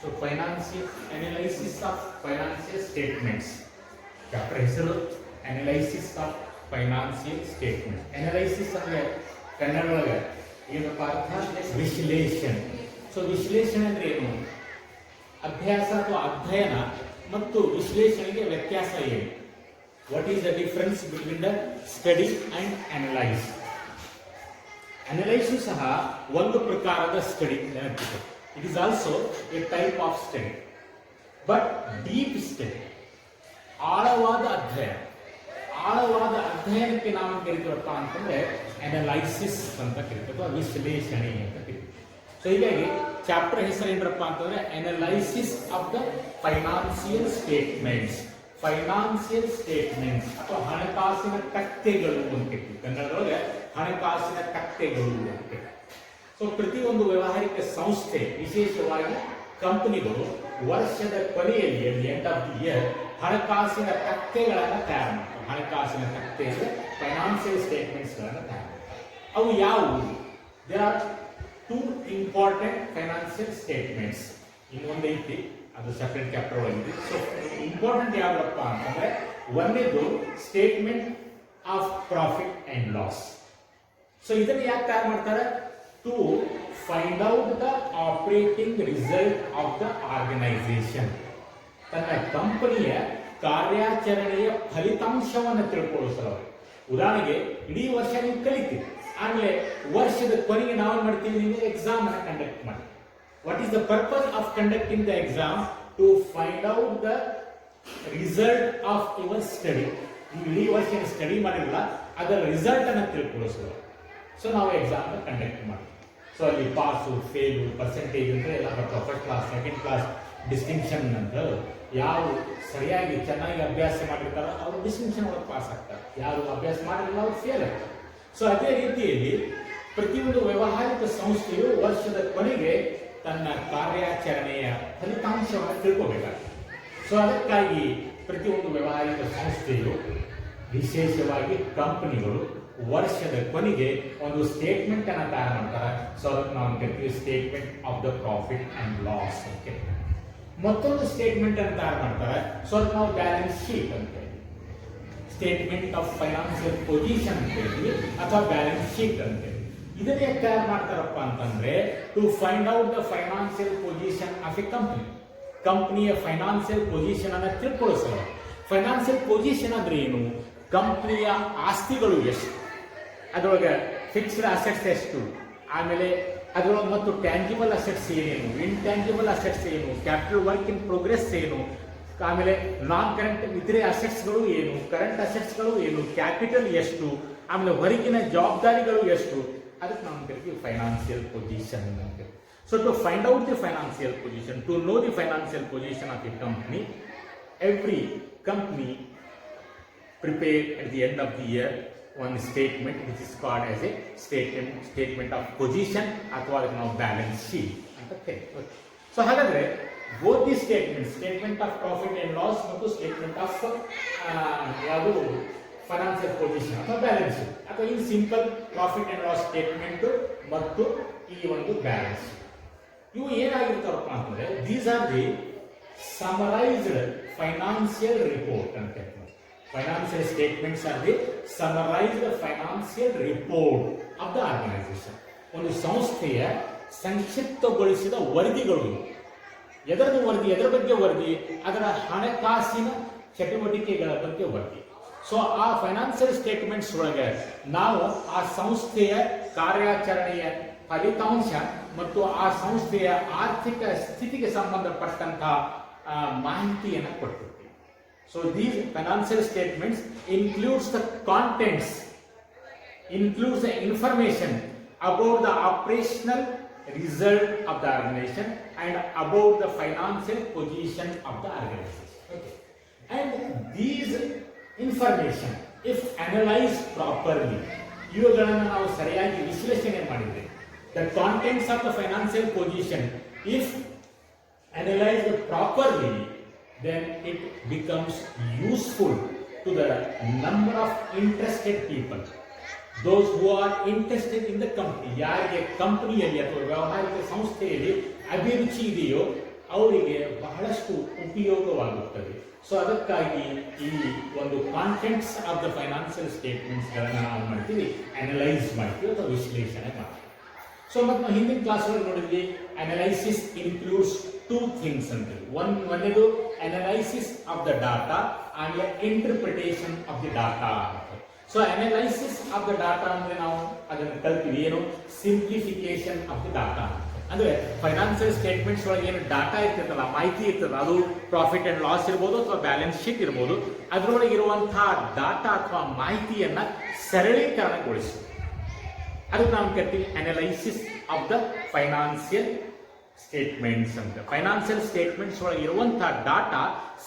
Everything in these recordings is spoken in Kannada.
So financial analysis of financial statements. Chapter ಹೆಸರು analysis of financial statements. Analysis ಅಂದ್ರೆ ಕನ್ನಡದೊಳಗೆ ಏನಪ್ಪ ಅರ್ಥ ವಿಶ್ಲೇಷಣೆ. ಸೊ ವಿಶ್ಲೇಷಣೆ ಅಂದ್ರೆ ಏನು? ಅಭ್ಯಾಸ ಅಥವಾ ಅಧ್ಯಯನ ಮತ್ತು ವಿಶ್ಲೇಷಣೆಗೆ ವ್ಯತ್ಯಾಸ ಏನು? What is the difference between the study and analyze? Analysis ಸಹ ಒಂದು ಪ್ರಕಾರದ ಸ್ಟಡಿ ನೆನಪಿದೆ. It is also a type of study. But deep study, ಆಳವಾದ ಅಧ್ಯಯನ. ಆಳವಾದ ಅಧ್ಯಯನಕ್ಕೆ ನಾವು ಕರಿತೀವಪ್ಪ ಅಂತಂದ್ರೆ ಅನಲೈಸಿಸ್ ಅಂತ ಕರಿತೀವಿ ಅಥವಾ ವಿಶ್ಲೇಷಣೆ ಅಂತ ಕರಿತೀವಿ. ಸೊ ಹೀಗಾಗಿ ಚಾಪ್ಟರ್ ಹೆಸರು ಏನಪ್ಪ ಅಂತಂದ್ರೆ analysis of the financial statements. Financial statements ಅಥವಾ ಹಣಕಾಸಿನ ಕತ್ತೆಗಳು ಅಂತ ಕರಿತೀವಿ. ಕನ್ನಡದೊಳಗೆ ಹಣಕಾಸಿನ ಕತ್ತೆಗಳು ಅಂತ. ಸೊ ಪ್ರತಿಯೊಂದು ವ್ಯವಹಾರಿಕ ಸಂಸ್ಥೆ, ವಿಶೇಷವಾಗಿ ಕಂಪನಿಗಳು ವರ್ಷದ ಕೊನೆಯಲ್ಲಿ at the end of the year ಹಣಕಾಸಿನ ಕತ್ತೆಗಳನ್ನು ತಯಾರು ಮಾಡ್ತಾರೆ. ಹಣಕಾಸಿನ ಕತ್ತೆ ಅಂದರೆ ಫೈನಾನ್ಸಿಯಲ್ ಸ್ಟೇಟ್ಮೆಂಟ್ಸ್ಗಳನ್ನು ತಯಾರು ಮಾಡ್ತಾರೆ. ಅವು ಯಾವುವು? There are two important financial statements. ಇನ್ನೊಂದು ಐತಿ, ಅದು ಸೆಪರೇಟ್ ಚಾಪ್ಟರ್ ಒಳಗಿದೆ. ಸೊ ಇಂಪಾರ್ಟೆಂಟ್ ಯಾವ್ದಪ್ಪ ಅಂತಂದ್ರೆ ಒಂದೇದು statement of profit and loss. So ಇದನ್ನು ಯಾಕೆ ತಯಾರು ಮಾಡ್ತಾರೆ? To find out the operating result of the organisation. ತನ್ನ ಕಂಪನಿಯ ಕಾರ್ಯಾಚರಣೆಯ ಫಲಿತಾಂಶವನ್ನು ತಿಳ್ಕೊಳ್ಳೋ ಸಲುವಾಗಿ. ಉದಾಹರಣೆಗೆ ಇಡೀ ವರ್ಷ ನೀವು ಕಲಿತೀರಿ, ಆಮೇಲೆ ವರ್ಷದ ಕೊನೆಗೆ ನಾವು ಮಾಡ್ತೀವಿ, ನೀವು ಎಕ್ಸಾಮ್ ಅನ್ನು ಕಂಡಕ್ಟ್ ಮಾಡಿ. What is the purpose of conducting the exam? To find out the result of your study. ನೀವು ಇಡೀ ವರ್ಷ ಸ್ಟಡಿ ಮಾಡಿರಲ್ಲ, ಅದರ ರಿಸಲ್ಟ್ ಅನ್ನು ತಿಳ್ಕೊಳ್ಳೋ ಸಲುವಾಗಿ. ಸೊ ನಾವು ಎಕ್ಸಾಮ್ ಕಂಡಕ್ಟ್ ಮಾಡ್ತೀವಿ. ಸೊ ಅಲ್ಲಿ ಪಾಸು, ಫೇಲು, ಪರ್ಸೆಂಟೇಜ್ ಅಂದರೆ ಎಲ್ಲ first class, second class, distinction ಅಂತ ಯಾರು ಸರಿಯಾಗಿ ಚೆನ್ನಾಗಿ ಅಭ್ಯಾಸ ಮಾಡಿರ್ತಾರೋ ಅವರು ಡಿಸ್ಟಿಂಕ್ಷನ್ ಒಳಗೆ ಪಾಸ್ ಆಗ್ತಾರೆ. ಯಾರು ಅಭ್ಯಾಸ ಮಾಡಿರಲ್ಲ ಅವ್ರು ಫೇಲ್ ಆಗ್ತಾರೆ. ಸೊ ಅದೇ ರೀತಿಯಲ್ಲಿ ಪ್ರತಿಯೊಂದು ವ್ಯವಹಾರಿಕ ಸಂಸ್ಥೆಯು ವರ್ಷದ ಕೊನೆಗೆ ತನ್ನ ಕಾರ್ಯಾಚರಣೆಯ ಫಲಿತಾಂಶವನ್ನು ತಿಳ್ಕೋಬೇಕಾಗ್ತದೆ. ಸೊ ಅದಕ್ಕಾಗಿ ಪ್ರತಿಯೊಂದು ವ್ಯವಹಾರಿಕ ಸಂಸ್ಥೆಯು, ವಿಶೇಷವಾಗಿ ಕಂಪನಿಗಳು ವರ್ಷದ ಕೊನೆಗೆ ಒಂದು ಸ್ಟೇಟ್ಮೆಂಟ್ ಅನ್ನು ತಯಾರು ಮಾಡ್ತಾರೆ. ಸೊ ಅದಕ್ಕೆ ನಾವು ಕರಿತೀವಿ statement of the profit and loss ಅಂತ. ಮತ್ತೊಂದು ಸ್ಟೇಟ್ಮೆಂಟ್ ಅನ್ನು ತಯಾರು ಮಾಡ್ತಾರೆ. ಸೊ ಅದಕ್ಕೆ ನಾವು ಬ್ಯಾಲೆನ್ಸ್ ಶೀಟ್ ಅಂತ ಹೇಳ್ತೀವಿ. ಸ್ಟೇಟ್ಮೆಂಟ್ ಆಫ್ ಫೈನಾನ್ಸಿಯಲ್ ಪೊಸಿಷನ್ ಅಂತ ಹೇಳ್ತೀವಿ ಅಥವಾ ಬ್ಯಾಲೆನ್ಸ್ ಶೀಟ್ ಅಂತ ಹೇಳ್ತೀವಿ. ಇದನ್ನೇ ತಯಾರು ಮಾಡ್ತಾರಪ್ಪ ಅಂತಂದ್ರೆ to find out the financial position of a company. ಕಂಪನಿಯ ಫೈನಾನ್ಸಿಯಲ್ ಪೊಸಿಷನ್ ಅನ್ನು ತಿಳ್ಕೊಳ್ಳೋ. ಫೈನಾನ್ಸಿಯಲ್ ಪೊಸಿಷನ್ ಅಂದ್ರೆ ಏನು? ಕಂಪನಿಯ ಆಸ್ತಿಗಳು ಎಷ್ಟು, ಅದರೊಳಗೆ ಫಿಕ್ಸ್ಡ್ ಅಸೆಟ್ಸ್ ಎಷ್ಟು, ಆಮೇಲೆ ಅದರೊಳಗೆ ಮತ್ತು ಟ್ಯಾಂಜಿಬಲ್ ಅಸೆಟ್ಸ್ ಏನೇನು, ಇಂಟ್ಯಾಂಜಿಬಲ್ ಅಸೆಟ್ಸ್ ಏನು, ಕ್ಯಾಪಿಟಲ್ ವರ್ಕ್ ಇನ್ ಪ್ರೋಗ್ರೆಸ್ ಏನು, ಆಮೇಲೆ ನಾನ್ ಕರೆಂಟ್ ಇತರೆ ಅಸೆಟ್ಸ್ಗಳು ಏನು, ಕರೆಂಟ್ ಅಸೆಟ್ಸ್ಗಳು ಏನು, ಕ್ಯಾಪಿಟಲ್ ಎಷ್ಟು, ಆಮೇಲೆ ಹೊರಗಿನ ಜವಾಬ್ದಾರಿಗಳು ಎಷ್ಟು, ಅದಕ್ಕೆ ನಾವು ಕರಿತೀವಿ ಫೈನಾನ್ಸಿಯಲ್ ಪೊಸಿಷನ್ ಅಂತ. So to find out the financial position, to know the financial position of a company, every company prepare at the end of the year one statement which is called as a statement of position ಅಥವಾ ನಾವು ಬ್ಯಾಲೆನ್ಸ್ ಶೀಟ್ ಅಂತ ಕರೀತೀವಿ. ಸೊ ಹಾಗಾದ್ರೆ both the statement of profit and loss ಮತ್ತು ಸ್ಟೇಟ್ಮೆಂಟ್ ಆಫ್ ಯಾವುದು ಫೈನಾನ್ಸಿಯಲ್ ಪೊಸಿಷನ್ ಅಥವಾ ಬ್ಯಾಲೆನ್ಸ್ ಶೀಟ್ ಅಥವಾ in simple profit and loss statement ಮತ್ತು ಈ ಒಂದು ಬ್ಯಾಲೆನ್ಸ್ ಶೀಟ್, ಇವು ಏನಾಗಿರ್ತಾವಪ್ಪ ಅಂತಂದ್ರೆ these are the summarised financial report ಅಂತ ಹೇಳ್ತೀವಿ. Financial statements are the summarized financial report of the organization. ಒಂದು ಸಂಸ್ಥೆಯ ಸಂಕ್ಷಿಪ್ತಗೊಳಿಸಿದ ವರದಿಗಳು. ಎದರದ್ದು ವರದಿ? ಎದರ ಬಗ್ಗೆ ವರದಿ? ಅದರ ಹಣಕಾಸಿನ ಚಟುವಟಿಕೆಗಳ ಬಗ್ಗೆ ವರದಿ. ಸೊ ಆ ಫೈನಾನ್ಸಿಯಲ್ ಸ್ಟೇಟ್ಮೆಂಟ್ಸ್ ಒಳಗೆ ನಾವು ಆ ಸಂಸ್ಥೆಯ ಕಾರ್ಯಾಚರಣೆಯ ಫಲಿತಾಂಶ ಮತ್ತು ಆ ಸಂಸ್ಥೆಯ ಆರ್ಥಿಕ ಸ್ಥಿತಿಗೆ ಸಂಬಂಧಪಟ್ಟಂತಹ ಮಾಹಿತಿಯನ್ನು ಕೊಡ್ತೀವಿ. So these financial statements includes the contents, includes the information about the operational result of the organization and about the financial position of the organization. Okay. And these information, if analyzed properly, ಇವುಗಳನ್ನು ನಾವು ಸರಿಯಾಗಿ ವಿಶ್ಲೇಷಣೆ ಮಾಡಿದ್ರೆ, the contents of the financial position, if analyzed properly, then it becomes useful to the number of interested people. Those who are interested in the company, ಯಾರಿಗೆ ಕಂಪನಿಯಲ್ಲಿ ಅಥವಾ ವ್ಯವಹಾರಿಕ ಸಂಸ್ಥೆಯಲ್ಲಿ ಅಭಿರುಚಿ ಇದೆಯೋ ಅವರಿಗೆ ಬಹಳಷ್ಟು ಉಪಯೋಗವಾಗುತ್ತದೆ. ಸೊ ಅದಕ್ಕಾಗಿ ಈ ಒಂದು ಕಾಂಟೆಂಟ್ಸ್ ಆಫ್ ದ ಫೈನಾನ್ಷಿಯಲ್ ಸ್ಟೇಟ್ಮೆಂಟ್ಸ್ಗಳನ್ನು ನಾವು ಮಾಡ್ತೀವಿ, ಅನಲೈಸ್ ಮಾಡ್ತೀವಿ ಅಥವಾ ವಿಶ್ಲೇಷಣೆ ಮಾಡ್ತೀವಿ. ಸೊ ಮತ್ತು ನಾವು ಹಿಂದಿನ ಕ್ಲಾಸ್ ಒಳಗೆ ನೋಡಿದ್ವಿ, ಅನಲೈಸಿಸ್ ಇನ್ಕ್ಲೂಡ್ಸ್ ಟೂ ಥಿಂಗ್ಸ್ ಅಂತೇಳಿ. ಒಂದೇದು ಅನಲೈಸಿಸ್ ಆಫ್ ದ ಡಾಟಾ ಆಮೇಲೆ ಇಂಟರ್ಪ್ರಿಟೇಷನ್ ಆಫ್ ದಿ ಡಾಟಾ ಅಂತ. So analysis of the data ಅಂದ್ರೆ ನಾವು ಅದನ್ನು ಕಲ್ತೀವಿ, ಏನು ಸಿಂಪ್ಲಿಫಿಕೇಶನ್ ಆಫ್ ದಿ ಡಾಟಾ ಅಂದ್ರೆ ಫೈನಾನ್ಷಿಯಲ್ ಸ್ಟೇಟ್ಮೆಂಟ್ಸ್ ಒಳಗೆ ಏನು ಡಾಟಾ ಇರ್ತದಲ್ಲ, ಮಾಹಿತಿ ಇರ್ತದ, ಅದು ಪ್ರಾಫಿಟ್ ಅಂಡ್ ಲಾಸ್ ಇರ್ಬೋದು ಅಥವಾ ಬ್ಯಾಲೆನ್ಸ್ ಶೀಟ್ ಇರ್ಬೋದು, ಅದರೊಳಗೆ ಇರುವಂತಹ ಡಾಟಾ ಅಥವಾ ಮಾಹಿತಿಯನ್ನ ಸರಳೀಕರಣಗೊಳಿಸಿ ಅದಕ್ಕೆ ನಾವು ಕರಿತೀವಿ analysis of the financial statements ಅಂತ. ಫೈನಾನ್ಷಿಯಲ್ ಸ್ಟೇಟ್ಮೆಂಟ್ಸ್ ಒಳಗೆ ಇರುವಂತಹ ಡಾಟಾ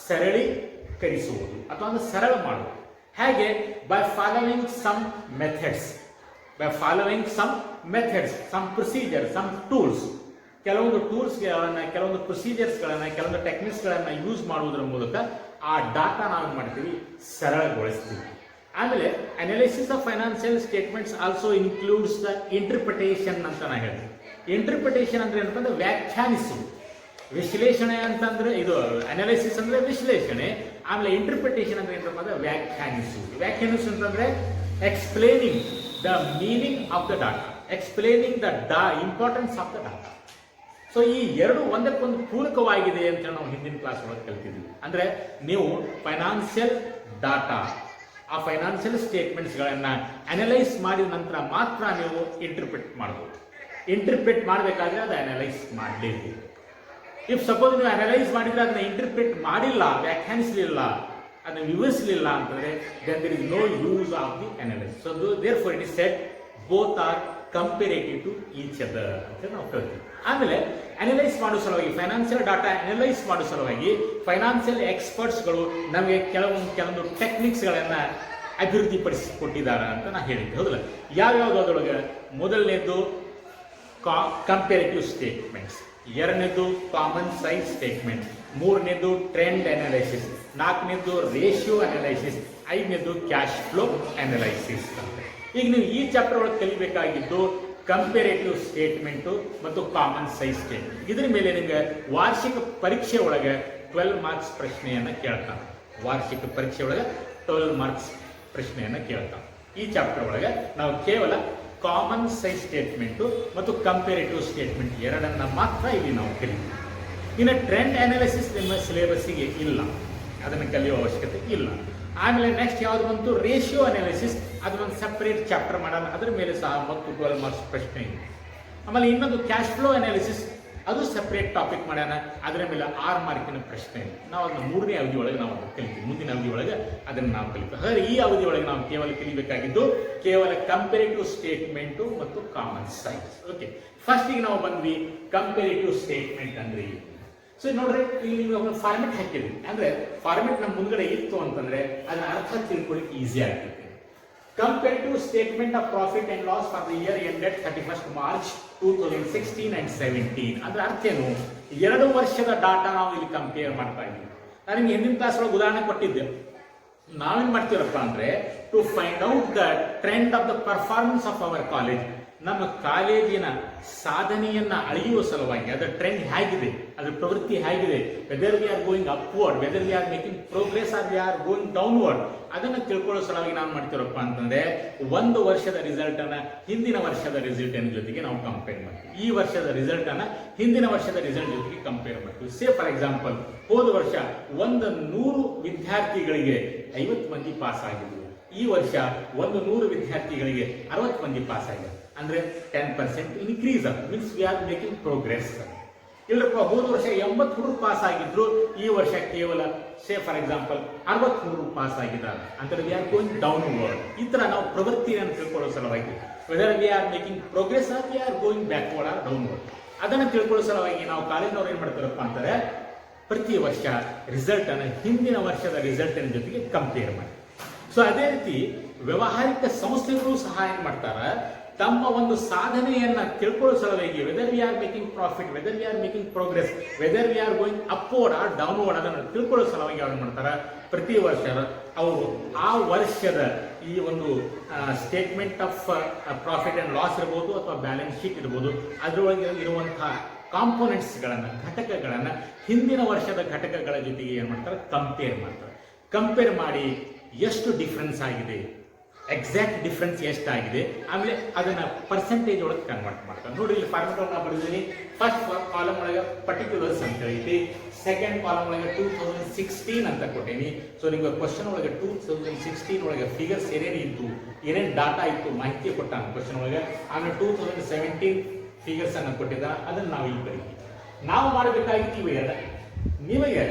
ಸರಳೀಕರಿಸುವುದು ಅಥವಾ ಒಂದು ಸರಳ ಮಾಡುವುದು. ಹೇಗೆ? By following some methods, some procedure, some tools, ಕೆಲವೊಂದು ಟೂಲ್ಸ್ಗಳನ್ನ, ಕೆಲವೊಂದು ಪ್ರೊಸೀಜರ್ಸ್ಗಳನ್ನ, ಕೆಲವೊಂದು ಟೆಕ್ನಿಕ್ಸ್ಗಳನ್ನ ಯೂಸ್ ಮಾಡುವುದರ ಮೂಲಕ ಆ ಡಾಟಾ ನಾವು ಮಾಡ್ತೀವಿ, ಸರಳಗೊಳಿಸ್ತೀವಿ. ಆಮೇಲೆ analysis of financial statements also includes the interpretation ಅಂತ ನಾ ಹೇಳ್ತೀನಿ. ಇಂಟರ್ಪ್ರಿಟೇಷನ್ ಅಂದ್ರೆ ಏನಪ್ಪ ಅಂದ್ರೆ ವ್ಯಾಖ್ಯಾನಿಸುವುದು. ವಿಶ್ಲೇಷಣೆ ಅಂತಂದ್ರೆ ಇದು ಅನಾಲಿಸಿಸ್ ಅಂದ್ರೆ ವಿಶ್ಲೇಷಣೆ, ಆಮೇಲೆ ಇಂಟರ್ಪ್ರಿಟೇಷನ್ ಅಂದ್ರೆ ಏನಪ್ಪ ಅಂದ್ರೆ ವ್ಯಾಖ್ಯಾನಿಸುವುದು. ಅಂತಂದ್ರೆ explaining the meaning of the data, explaining the importance of the data. So ಈ ಎರಡು ಒಂದಕ್ಕೊಂದು ಪೂರಕವಾಗಿದೆ ಅಂತ ನಾವು ಹಿಂದಿನ ಕ್ಲಾಸ್ ಒಳಗೆ ಕಲ್ತಿದ್ವಿ. ಅಂದ್ರೆ ನೀವು ಫೈನಾನ್ಷಿಯಲ್ ಡಾಟಾ, ಆ ಫೈನಾನ್ಷಿಯಲ್ ಸ್ಟೇಟ್ಮೆಂಟ್ಸ್ಗಳನ್ನ ಅನಲೈಸ್ ಮಾಡಿದ ನಂತರ ಮಾತ್ರ ನೀವು ಇಂಟರ್ಪ್ರಿಟ್ ಮಾಡಬಹುದು. ಇಂಟರ್ಪ್ರಿಟ್ ಮಾಡಬೇಕಾದ್ರೆ ಅದು ಅನಲೈಸ್ ಮಾಡಲೇಬೇಕು. ಇಫ್ ಸಪೋಸ್ ನೀವು ಅನಲೈಸ್ ಮಾಡಿದ್ರೆ ಅದನ್ನ ಇಂಟರ್ಪ್ರಿಟ್ ಮಾಡಿಲ್ಲ, ವ್ಯಾಖ್ಯಾನಿಸಲಿಲ್ಲ, ಅದನ್ನ ವಿವರಿಸಲಿಲ್ಲ ಅಂತಂದ್ರೆ then there is no use of the analysis. So therefore it is said both are comparative to each other ಅಂತ ನಾವು ಕಲ್ತೀವಿ. ಆಮೇಲೆ ಅನಲೈಸ್ ಮಾಡೋ ಸಲುವಾಗಿ, ಫೈನಾನ್ಷಿಯಲ್ ಡಾಟಾ ಅನಲೈಸ್ ಮಾಡೋ ಸಲುವಾಗಿ ಫೈನಾನ್ಷಿಯಲ್ ಎಕ್ಸ್ಪರ್ಟ್ಸ್ಗಳು ನಮಗೆ ಕೆಲವೊಂದು ಟೆಕ್ನಿಕ್ಸ್ಗಳನ್ನ ಅಭಿವೃದ್ಧಿಪಡಿಸಿಕೊಟ್ಟಿದ್ದಾರೆ ಅಂತ ನಾ ಹೇಳಿದ್ದೆ, ಹೌದಲ್ಲ? ಯಾವ್ಯಾವ್ದು ಅದರೊಳಗೆ? ಮೊದಲನೇದು ಕಂಪೇರಿಟಿವ್ ಸ್ಟೇಟ್ಮೆಂಟ್ಸ್, ಎರಡನೇದು ಕಾಮನ್ ಸೈಜ್ ಸ್ಟೇಟ್ಮೆಂಟ್, ಮೂರನೇದು ಟ್ರೆಂಡ್ ಅನಾಲಿಸಿಸ್, ನಾಲ್ಕನೇದು ರೇಷಿಯೋ ಅನಾಲಿಸಿಸ್, ಐದನೇದು ಕ್ಯಾಶ್ ಫ್ಲೋ ಅನಾಲಿಸಿಸ್ ಅಂತ. ಈಗ ನೀವು ಈ ಚಾಪ್ಟರ್ ಒಳಗೆ ಕಲಿಬೇಕಾಗಿದ್ದು ಕಂಪೇರೇಟಿವ್ ಸ್ಟೇಟ್ಮೆಂಟು ಮತ್ತು ಕಾಮನ್ ಸೈಜ್ ಸ್ಟೇಟ್ಮೆಂಟ್. ಇದ್ರ ಮೇಲೆ ನಿಮಗೆ ವಾರ್ಷಿಕ ಪರೀಕ್ಷೆ ಒಳಗೆ 12 ಮಾರ್ಕ್ಸ್ ಪ್ರಶ್ನೆಯನ್ನು ಕೇಳ್ತಾನೆ. ವಾರ್ಷಿಕ ಪರೀಕ್ಷೆ ಒಳಗೆ 12 ಮಾರ್ಕ್ಸ್ ಪ್ರಶ್ನೆಯನ್ನು ಕೇಳ್ತಾನೆ. ಈ ಚಾಪ್ಟರ್ ಒಳಗೆ ನಾವು ಕೇವಲ ಕಾಮನ್ ಸೈಜ್ ಸ್ಟೇಟ್ಮೆಂಟು ಮತ್ತು ಕಂಪೇರೇಟಿವ್ ಸ್ಟೇಟ್ಮೆಂಟ್ ಎರಡನ್ನ ಮಾತ್ರ ಇಲ್ಲಿ ನಾವು ಕಲಿತೀವಿ. ಇನ್ನು ಟ್ರೆಂಡ್ ಅನಾಲಿಸಿಸ್ ನಿಮ್ಮ ಸಿಲೆಬಸ್ಸಿಗೆ ಇಲ್ಲ, ಅದನ್ನು ಕಲಿಯುವ ಅವಶ್ಯಕತೆ ಇಲ್ಲ. ಆಮೇಲೆ ನೆಕ್ಸ್ಟ್ ಯಾವುದು ಬಂತು? ರೇಷಿಯೋ ಅನಾಲಿಸಿಸ್, ಅದು ಒಂದು ಸಪ್ರೇಟ್ ಚಾಪ್ಟರ್ ಮಾಡೋಣ, ಅದರ ಮೇಲೆ ಸಹ ಮತ್ತು 12 ಮಾರ್ಕ್ಸ್ ಪ್ರಶ್ನೆ ಇದೆ. ಆಮೇಲೆ ಇನ್ನೊಂದು ಕ್ಯಾಶ್ ಫ್ಲೋ ಅನಾಲಿಸಿಸ್, ಅದು ಸಪ್ರೇಟ್ ಟಾಪಿಕ್ ಮಾಡೋಣ, ಅದರ ಮೇಲೆ 6 ಮಾರ್ಕಿನ ಪ್ರಶ್ನೆ ಇದೆ. ನಾವು ಅದನ್ನ 3ನೇ ಅವಧಿ ಒಳಗೆ ನಾವು ಕಲಿತೀವಿ, ಮುಂದಿನ ಅವಧಿ ಒಳಗೆ ಅದನ್ನು ನಾವು ಕಲಿತೀವಿ. ಹಾಗಾದ್ರೆ ಈ ಅವಧಿ ಒಳಗೆ ನಾವು ಕೇವಲ ಕಲಿಬೇಕಾಗಿದ್ದು ಕೇವಲ ಕಂಪೇರಿಟಿವ್ ಸ್ಟೇಟ್ಮೆಂಟು ಮತ್ತು ಕಾಮನ್ ಸೈಜ್. ಓಕೆ, ಫಸ್ಟಿಗೆ ನಾವು ಬಂದ್ವಿ ಕಂಪೇರಿಟಿವ್ ಸ್ಟೇಟ್ಮೆಂಟ್ ಅಂದ್ರೆ ಏನು. ಸೊ ನೋಡ್ರಿ, ಇಲ್ಲಿ ನೀವು ಫಾರ್ಮೆಟ್ ಹಾಕಿದ್ವಿ ಅಂದ್ರೆ ಫಾರ್ಮೆಟ್ ನಮ್ಮ ಮುಂದ್ಗಡೆ ಇತ್ತು ಅಂತಂದ್ರೆ ಅದನ್ನ ಅರ್ಥ ತಿಳ್ಕೊಳ್ಳಿಕ್ಕೆ ಈಸಿ ಆಗ್ತದೆ. Comparative statement of profit and loss for the year ended 31st March 2016 and 17 ಅಂದ್ರೆ ಅರ್ಥ ಏನು? 2 ವರ್ಷದ ಡಾಟಾ ನಾವು ಇಲ್ಲಿ ಕಂಪೇರ್ ಮಾಡ್ತಾ ಇದ್ದೀವಿ. ನಾನು ನಿಮ್ಗೆ ಹಿಂದಿನ ಕ್ಲಾಸ್ ಒಳಗೆ ಉದಾಹರಣೆ ಕೊಟ್ಟಿದ್ದೆ. ನಾವೇನ್ ಮಾಡ್ತೀವಪ್ಪ ಅಂದ್ರೆ to find out the trend of the performance of our college, ನಮ್ಮ ಕಾಲೇಜಿನ ಸಾಧನೆಯನ್ನ ಅಳೆಯುವ ಸಲುವಾಗಿ ಅದರ ಟ್ರೆಂಡ್ ಹೇಗಿದೆ, ಅದರ ಪ್ರವೃತ್ತಿ ಹೇಗಿದೆ, whether we are going upward, whether we are making progress or we are going downward, ಅದನ್ನು ತಿಳ್ಕೊಳ್ಳೋ ಸಲುವಾಗಿ ನಾವು ಮಾಡ್ತೀರಪ್ಪ ಅಂತಂದ್ರೆ 1 ವರ್ಷದ ರಿಸಲ್ಟ್ ಅನ್ನ ಹಿಂದಿನ ವರ್ಷದ ರಿಸಲ್ಟ್ ಜೊತೆಗೆ ನಾವು ಕಂಪೇರ್ ಮಾಡ್ತೀವಿ. ಈ ವರ್ಷದ ರಿಸಲ್ಟ್ ಅನ್ನ ಹಿಂದಿನ ವರ್ಷದ ರಿಸಲ್ಟ್ ಜೊತೆಗೆ ಕಂಪೇರ್ ಮಾಡ್ತೀವಿ. ಸೇ ಫಾರ್ ಎಕ್ಸಾಂಪಲ್, ಹೋದ ವರ್ಷ 100 ವಿದ್ಯಾರ್ಥಿಗಳಿಗೆ 50 ಮಂದಿ ಪಾಸ್ ಆಗಿದ್ರು. ಈ ವರ್ಷ 100 ವಿದ್ಯಾರ್ಥಿಗಳಿಗೆ 60 ಮಂದಿ ಪಾಸ್ ಆಗಿದ್ದಾರೆ. ಅಂದ್ರೆ 10% ಇನ್ಕ್ರೀಸ್ ಆಗುತ್ತೆ, means we are making progress. ಇಲ್ಲಪ್ಪ, ಹೋದ ವರ್ಷ 80 ಹುಡುಗರು ಪಾಸ್ ಆಗಿದ್ರು, ಈ ವರ್ಷ ಕೇವಲ ಸೇ ಫಾರ್ ಎಕ್ಸಾಂಪಲ್ 60 ಹುಡುಗರು ಪಾಸ್ ಆಗಿದ್ದಾರೆ ಅಂದ್ರೆ we are going downward. ಈ ತರ ನಾವು ಪ್ರವೃತ್ತಿಯನ್ನು ತಿಳ್ಕೊಳ್ಳೋ ಸಲುವಾಗಿ whether we are making progress or we are going backward or downward, ಅದನ್ನು ತಿಳ್ಕೊಳ್ಳೋ ಸಲುವಾಗಿ ನಾವು ಕಾಲೇಜಿನವ್ರು ಏನ್ ಮಾಡ್ತಾರಪ್ಪ ಅಂತಾರೆ, ಪ್ರತಿ ವರ್ಷ ರಿಸಲ್ಟ್ ಅನ್ನು ಹಿಂದಿನ ವರ್ಷದ ರಿಸಲ್ಟ್ ಜೊತೆಗೆ ಕಂಪೇರ್ ಮಾಡಿ. ಸೊ ಅದೇ ರೀತಿ ವ್ಯವಹಾರಿಕ ಸಂಸ್ಥೆಗಳು ಸಹ ಏನ್ ಮಾಡ್ತಾರ, ತಮ್ಮ ಒಂದು ಸಾಧನೆಯನ್ನ ತಿಳ್ಕೊಳ್ಳೋ ಸಲುವಾಗಿ whether we are making profit, whether we are making progress, whether we are going upward or downward, ಅದನ್ನು ತಿಳ್ಕೊಳ್ಳೋ ಸಲುವಾಗಿ ಅವ್ರು ಮಾಡ್ತಾರ, ಪ್ರತಿ ವರ್ಷ ಅವರು ಆ ವರ್ಷದ ಈ ಒಂದು statement of profit and loss ಇರ್ಬೋದು ಅಥವಾ ಬ್ಯಾಲೆನ್ಸ್ ಶೀಟ್ ಇರ್ಬೋದು, ಅದರೊಳಗೆ ಇರುವಂತಹ ಕಾಂಪೋನೆಂಟ್ಸ್ಗಳನ್ನು, ಘಟಕಗಳನ್ನು ಹಿಂದಿನ ವರ್ಷದ ಘಟಕಗಳ ಜೊತೆಗೆ ಏನು ಮಾಡ್ತಾರೆ, ಕಂಪೇರ್ ಮಾಡ್ತಾರೆ. ಕಂಪೇರ್ ಮಾಡಿ ಎಷ್ಟು ಡಿಫ್ರೆನ್ಸ್ ಆಗಿದೆ, ಎಕ್ಸಾಕ್ಟ್ ಡಿಫ್ರೆನ್ಸ್ ಎಷ್ಟಾಗಿದೆ, ಆಮೇಲೆ ಅದನ್ನು ಪರ್ಸೆಂಟೇಜ್ ಒಳಗೆ ಕನ್ವರ್ಟ್ ಮಾಡ್ತಾರೆ. ನೋಡಿ ಇಲ್ಲಿ ಫಾರ್ಮುಲಾ ಬರೆದಿದ್ದೀನಿ. ಫಸ್ಟ್ ಕಾಲಮ್ ಒಳಗೆ ಪರ್ಟಿಕ್ಯುಲರ್ಸ್ ಅಂತ ಐತಿ, ಸೆಕೆಂಡ್ ಕಾಲಮ್ ಒಳಗೆ 2016 ಅಂತ ಕೊಟ್ಟೀನಿ. ಸೊ ನಿಮಗೆ ಕ್ವಶನ್ ಒಳಗೆ 2016 ಒಳಗೆ ಫಿಗರ್ಸ್ ಏನೇನು ಇತ್ತು, ಏನೇನು ಡಾಟಾ ಇತ್ತು, ಮಾಹಿತಿ ಕೊಟ್ಟಾನ ಕ್ವಶನ್ ಒಳಗೆ. ಆಮೇಲೆ 2017 ಫಿಗರ್ಸ್ ಅನ್ನು ಕೊಟ್ಟಿದ್ದ, ಅದನ್ನು ನಾವು ಇಲ್ಲಿ ಬರೀತೀವಿ. ನಾವು ಮಾಡಬೇಕಾಗಿತ್ತು ಇವೆಲ್ಲ. ನಿಮಗೆ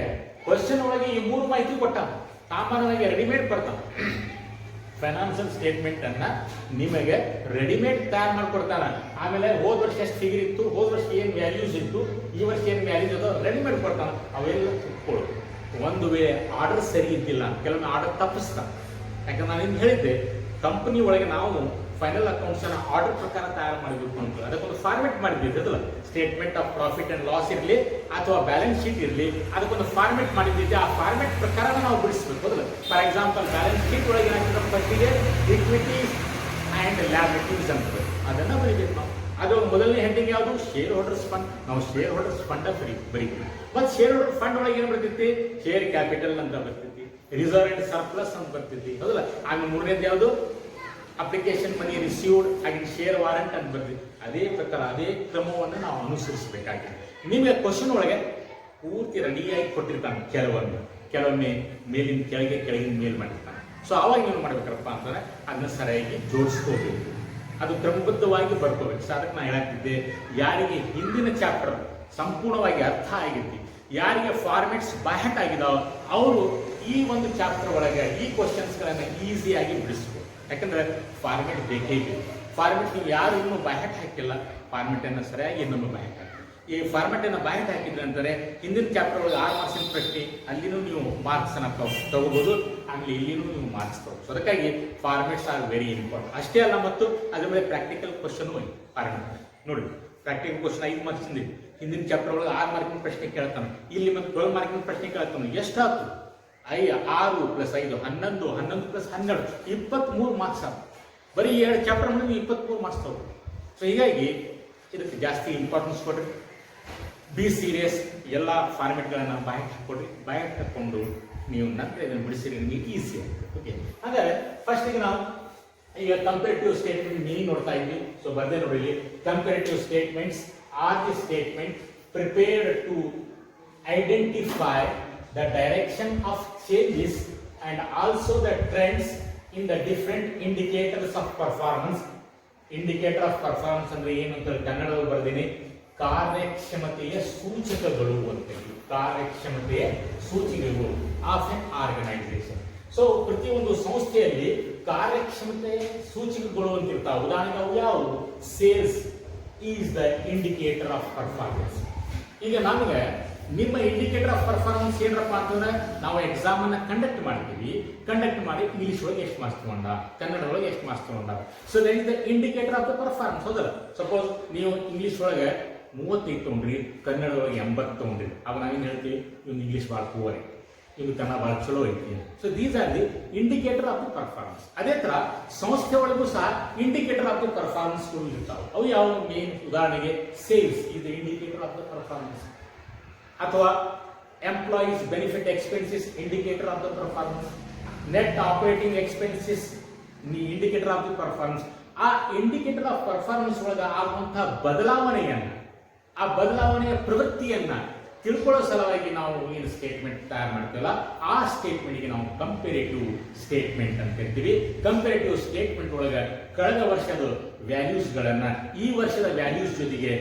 ಕ್ವಶನ್ ಒಳಗೆ ಈ 3 ಮಾಹಿತಿ ಕೊಟ್ಟ, ಸಾಮಾನ್ಯವಾಗಿ ರೆಡಿಮೇಡ್ ಬರ್ತಾನೆ. ಫೈನಾನ್ಷಿಯಲ್ ಸ್ಟೇಟ್ಮೆಂಟ್ ಅನ್ನ ನಿಮಗೆ ರೆಡಿಮೇಡ್ ತಯಾರು ಮಾಡ್ಕೊಡ್ತಾರ. ಆಮೇಲೆ ಹೋದ ವರ್ಷ ಎಷ್ಟು ಫಿಗರ್ ಇತ್ತು, ಹೋದ ವರ್ಷ ಏನು ವ್ಯಾಲ್ಯೂಸ್ ಇತ್ತು, ಈ ವರ್ಷ ಏನು ವ್ಯಾಲ್ಯೂಸ್ ಅದು ರೆಡಿಮೇಡ್ ಕೊಡ್ತಾನೆ. ಅವೆಲ್ಲ ತಿಳ್ಕೊಳ್ಳು. ಒಂದು ವೇಳೆ ಆರ್ಡರ್ ಸರಿ ಇದ್ದಿಲ್ಲ, ಕೆಲವೊಮ್ಮೆ ಆರ್ಡರ್ ತಪ್ಪಿಸ್ತಾನೆ. ಯಾಕಂದ್ರೆ ನಾನು ಏನು ಹೇಳಿದ್ದೆ, ಕಂಪನಿ ಒಳಗೆ ನಾವು ಫೈನಲ್ ಅಕೌಂಟ್ಸ್ ಅನ್ನ ಆರ್ಡರ್ ಪ್ರಕಾರ ತಯಾರು ಮಾಡಬೇಕು ಅಂತ ಅದಕ್ಕೊಂದು ಫಾರ್ಮೆಟ್ ಮಾಡಿದ್ವಿ. ಅದಲ್ಲ statement of profit and loss ಇರಲಿ ಅಥವಾ ಬ್ಯಾಲೆನ್ಸ್ ಶೀಟ್ ಇರಲಿ, ಅದಕ್ಕೊಂದು ಫಾರ್ಮೆಟ್ ಮಾಡಿದ್ದಿದೆ. ಆ ಫಾರ್ಮೆಟ್ ಪ್ರಕಾರ ನಾವು ಬಿಡಿಸ್ಬೇಕು. ಅದಲ್ಲ, ಫಾರ್ ಎಕ್ಸಾಂಪಲ್ ಬ್ಯಾಲೆನ್ಸ್ ಶೀಟ್ ಒಳಗೆ ಏನಾಗ್ತದೆ, ಫಸ್ಟಿಗೆ ಇಕ್ವಿಟೀಸ್ ಅಂಡ್ ಲ್ಯಾಬಿಲಿಟೀಸ್ ಅಂತ ಅದನ್ನ ಬರೀಬೇಕು ನಾವು. ಅದು ಮೊದಲನೇ ಹೆಡ್ಡಿಂಗ್ ಯಾವುದು, ಶೇರ್ ಹೋಲ್ಡರ್ಸ್ ಫಂಡ್. ನಾವು ಶೇರ್ ಹೋಲ್ಡರ್ಸ್ ಫಂಡ್ ಬರೀತೀವಿ. ಮತ್ತು ಶೇರ್ ಹೋಲ್ಡರ್ ಫಂಡ್ ಒಳಗೆ ಏನು ಬರ್ತೈತಿ, ಶೇರ್ ಕ್ಯಾಪಿಟಲ್ ಅಂತ ಬರ್ತೈತಿ, ರಿಸರ್ವ್ ಅಂಡ್ ಸರ್ಪ್ಲಸ್ ಅಂತ ಬರ್ತೈತಿ. ಹೌದಲ್ಲ. ಆಮೇಲೆ ಮೂರನೇದು ಯಾವುದು, ಅಪ್ಲಿಕೇಶನ್ ಮನಿ ರಿಸೀವ್ಡ್ ಆಗಿನ ಶೇರ್ ವಾರಂಟ್ ಅಂತ ಬರ್ತೀವಿ. ಅದೇ ಪ್ರಕಾರ ಅದೇ ಕ್ರಮವನ್ನು ನಾವು ಅನುಸರಿಸಬೇಕಾಗಿದೆ. ನಿಮಗೆ ಕ್ವಶನ್ ಒಳಗೆ ಪೂರ್ತಿ ರೆಡಿಯಾಗಿ ಕೊಟ್ಟಿರ್ತಾನೆ. ಕೆಲವೊಮ್ಮೆ ಮೇಲಿನ ಕೆಳಗೆ, ಕೆಳಗಿನ ಮೇಲ್ ಮಾಡಿರ್ತಾನೆ. ಸೊ ಅವಾಗ ಏನು ಮಾಡ್ಬೇಕಪ್ಪ ಅಂತಂದ್ರೆ ಅದನ್ನ ಸರಿಯಾಗಿ ಜೋಡಿಸ್ಕೋಬೇಕು, ಅದು ಕ್ರಮಬದ್ಧವಾಗಿ ಬರ್ಕೋಬೇಕು. ಸೊ ಅದಕ್ಕೆ ನಾನು ಹೇಳಾಕ್ತಿದ್ದೆ, ಯಾರಿಗೆ ಹಿಂದಿನ ಚಾಪ್ಟರ್ ಸಂಪೂರ್ಣವಾಗಿ ಅರ್ಥ ಆಗಿರ್ತಿ, ಯಾರಿಗೆ ಫಾರ್ಮೆಟ್ಸ್ ಬ್ಯಾಹಟ್ ಆಗಿದಾವ, ಅವರು ಈ ಒಂದು ಚಾಪ್ಟರ್ ಒಳಗೆ ಈ ಕ್ವಶನ್ಸ್ಗಳನ್ನು ಈಸಿಯಾಗಿ ಬಿಡಿಸ್ಬೋದು. ಯಾಕಂದ್ರೆ ಫಾರ್ಮೆಟ್ ಬೇಕೇ ಬೇಕು. ಫಾರ್ಮೆಟ್ ನೀವು ಯಾರು ಇನ್ನೂ ಬ್ಯಾಹಟ್ ಹಾಕಿಲ್ಲ, ಫಾರ್ಮೆಟ್ ಅನ್ನು ಸರಿಯಾಗಿ ಇನ್ನೊಮ್ಮೆ ಬ್ಯಾಹಟ್ ಹಾಕಿ. ಈ ಫಾರ್ಮೆಟ್ ಅನ್ನು ಬ್ಯಾಹಟ್ ಹಾಕಿದ್ರೆ ಅಂದರೆ ಹಿಂದಿನ ಚಾಪ್ಟರ್ ಒಳಗೆ 6 ಮಾರ್ಕ್ಸಿನ ಪ್ರಶ್ನೆ, ಅಲ್ಲಿನೂ ನೀವು ಮಾರ್ಕ್ಸ್ ಅನ್ನ ತಗೋಬಹುದು, ಆಮೇಲೆ ಇಲ್ಲಿನೂ ನೀವು ಮಾರ್ಕ್ಸ್ ತಗೋಬಹುದು. ಸೊ ಅದಕ್ಕಾಗಿ ಫಾರ್ಮೆಟ್ಸ್ ಆರ್ ವೆರಿ ಇಂಪಾರ್ಟೆಂಟ್. ಅಷ್ಟೇ ಅಲ್ಲ, ಮತ್ತು ಅದ್ರ ಮೇಲೆ ಪ್ರಾಕ್ಟಿಕಲ್ ಕ್ವಶನ್ ಫಾರ್ಮೆಟ್ ನೋಡಿ. ಪ್ರಾಕ್ಟಿಕಲ್ ಕ್ವಶನ್ 5 ಮಾರ್ಕ್ಸ್ ಇದೆ. ಹಿಂದಿನ ಚಾಪ್ಟರ್ ಒಳಗೆ 6 ಮಾರ್ಕಿನ ಪ್ರಶ್ನೆ ಕೇಳ್ತಾನೆ, ಇಲ್ಲಿ ಮತ್ತೆ 12 ಮಾರ್ಕಿನ ಪ್ರಶ್ನೆ ಕೇಳ್ತಾನೆ. ಎಷ್ಟಾಯ್ತು? 6 + 5 11, 11 + 12 23 ಮಾರ್ಕ್ಸ್ ಆಗುತ್ತೆ. ಬರೀ 2 ಚಾಪ್ಟರ್ ಮೇಲೆ ನೀವು 23 ಮಾರ್ಕ್ಸ್ ತಗೋಬೇಕು. ಸೊ ಹೀಗಾಗಿ ಇದಕ್ಕೆ ಜಾಸ್ತಿ ಇಂಪಾರ್ಟೆನ್ಸ್ ಕೊಡ್ರಿ. Be serious. ಎಲ್ಲ ಫಾರ್ಮೆಟ್ಗಳನ್ನು ಬಾಯ್ ಹಾಕೊಡ್ರಿ. ಬಾಯ್ ಹಾಕೊಂಡು ನೀವು ನಂತರ ಇದನ್ನು ಬಿಡಿಸಿರಿ, ನಿಮಗೆ ಈಸಿ ಆಗುತ್ತೆ. ಓಕೆ, ಹಾಗಾದ್ರೆ ಫಸ್ಟಿಗೆ ನಾವು ಈಗ ಕಂಪೇರಿಟಿವ್ ಸ್ಟೇಟ್ಮೆಂಟ್ ಮೀನಿಂಗ್ ನೋಡ್ತಾ ಇದ್ವಿ. ಸೊ ಬರ್ದೇ ನೋಡಿ, comparative statements are the statement prepared to identify the direction of changes and also the trends in the different indicators of performance. Indicator of performance ಅಂದ್ರೆ ಏನು ಅಂತ ಕನ್ನಡದಲ್ಲಿ ಬರೆದಿನಿ, ಕಾರ್ಯಕ್ಷಮತೆಯ ಸೂಚಕಗಳು ಅಂತ. ಕಾರ್ಯಕ್ಷಮತೆಯ ಸೂಚಿಕೆಗಳು ಆಫ್ ಎನ್ ಆರ್ಗನೈಸೇಷನ್. ಸೊ ಪ್ರತಿಯೊಂದು ಸಂಸ್ಥೆಯಲ್ಲಿ ಕಾರ್ಯಕ್ಷಮತೆಯ ಸೂಚಕಗಳು ಅಂತ ಇರ್ತಾವೆ. ಉದಾಹರಣೆಗೆ ಅವು ಯಾವುವು? Sales is the indicator of performance. ಈಗ ನಮಗೆ ನಿಮ್ಮ ಇಂಡಿಕೇಟರ್ ಆಫ್ ಪರ್ಫಾರ್ಮೆನ್ಸ್ ಏನಪ್ಪ ಅಂತಂದ್ರೆ, ನಾವು ಎಕ್ಸಾಮ್ ಅನ್ನ ಕಂಡಕ್ಟ್ ಮಾಡ್ತೀವಿ. ಕಂಡಕ್ಟ್ ಮಾಡಿ ಇಂಗ್ಲಿಷ್ ಒಳಗೆ ಎಷ್ಟು ಮಾರ್ಕ್ಸ್ ತಗೊಂಡ, ಕನ್ನಡ ಒಳಗೆ ಎಷ್ಟು ಮಾರ್ಕ್ಸ್ ತಗೊಂಡ. So that is the indicator of the performance. ಹೌದಲ್ಲ. ಸಪೋಸ್ ನೀವು ಇಂಗ್ಲಿಷ್ ಒಳಗೆ 35 ತಗೊಂಡ್ರಿ, ಕನ್ನಡ ಒಳಗೆ 80 ತಗೊಂಡ್ರಿ, ಅವಾಗ ನಾವೇನು ಹೇಳ್ತೀವಿ, ಇವ್ನು ಇಂಗ್ಲಿಷ್ ಭಾಳ ಪೂವರ್ ಐತಿ, ಇವ್ನು ಕನ್ನಡ ಭಾಳ ಚಲೋ ಐತಿ. So these are the indicator of the performance. ಅದೇ ತರ ಸಂಸ್ಥೆ ಒಳಗೂ ಸಹ ಇಂಡಿಕೇಟರ್ ಆಫ್ ದ ಪರ್ಫಾರ್ಮೆನ್ಸ್ ಇರ್ತಾವೆ. ಅವು ಯಾವ? ಮೇನ್ ಉದಾಹರಣೆಗೆ sales is the indicator of the performance, ಅಥವಾ employees benefit expenses indicator of the performance, net operating expenses indicator of the performance. ಆ ಇಂಡಿಕೇಟರ್ ಆಫ್ ಪರ್ಫಾರ್ಮೆನ್ಸ್ ಒಳಗೆ ಆಗುವಂತಹ ಬದಲಾವಣೆಯನ್ನ, ಆ ಬದಲಾವಣೆಯ ಪ್ರವೃತ್ತಿಯನ್ನ ತಿಳ್ಕೊಳ್ಳೋ ಸಲುವಾಗಿ ನಾವು ಏನು ಸ್ಟೇಟ್ಮೆಂಟ್ ತಯಾರು ಮಾಡ್ತೀವಲ್ಲ, ಆ ಸ್ಟೇಟ್ಮೆಂಟ್ಗೆ ನಾವು ಕಂಪೇರಿಟಿವ್ ಸ್ಟೇಟ್ಮೆಂಟ್ ಅಂತ ಕರಿತೀವಿ. ಕಂಪೇರಿಟಿವ್ ಸ್ಟೇಟ್ಮೆಂಟ್ ಒಳಗೆ ಕಳೆದ ವರ್ಷದ ವ್ಯಾಲ್ಯೂಸ್ಗಳನ್ನ ಈ ವರ್ಷದ ವ್ಯಾಲ್ಯೂಸ್ ಜೊತೆಗೆ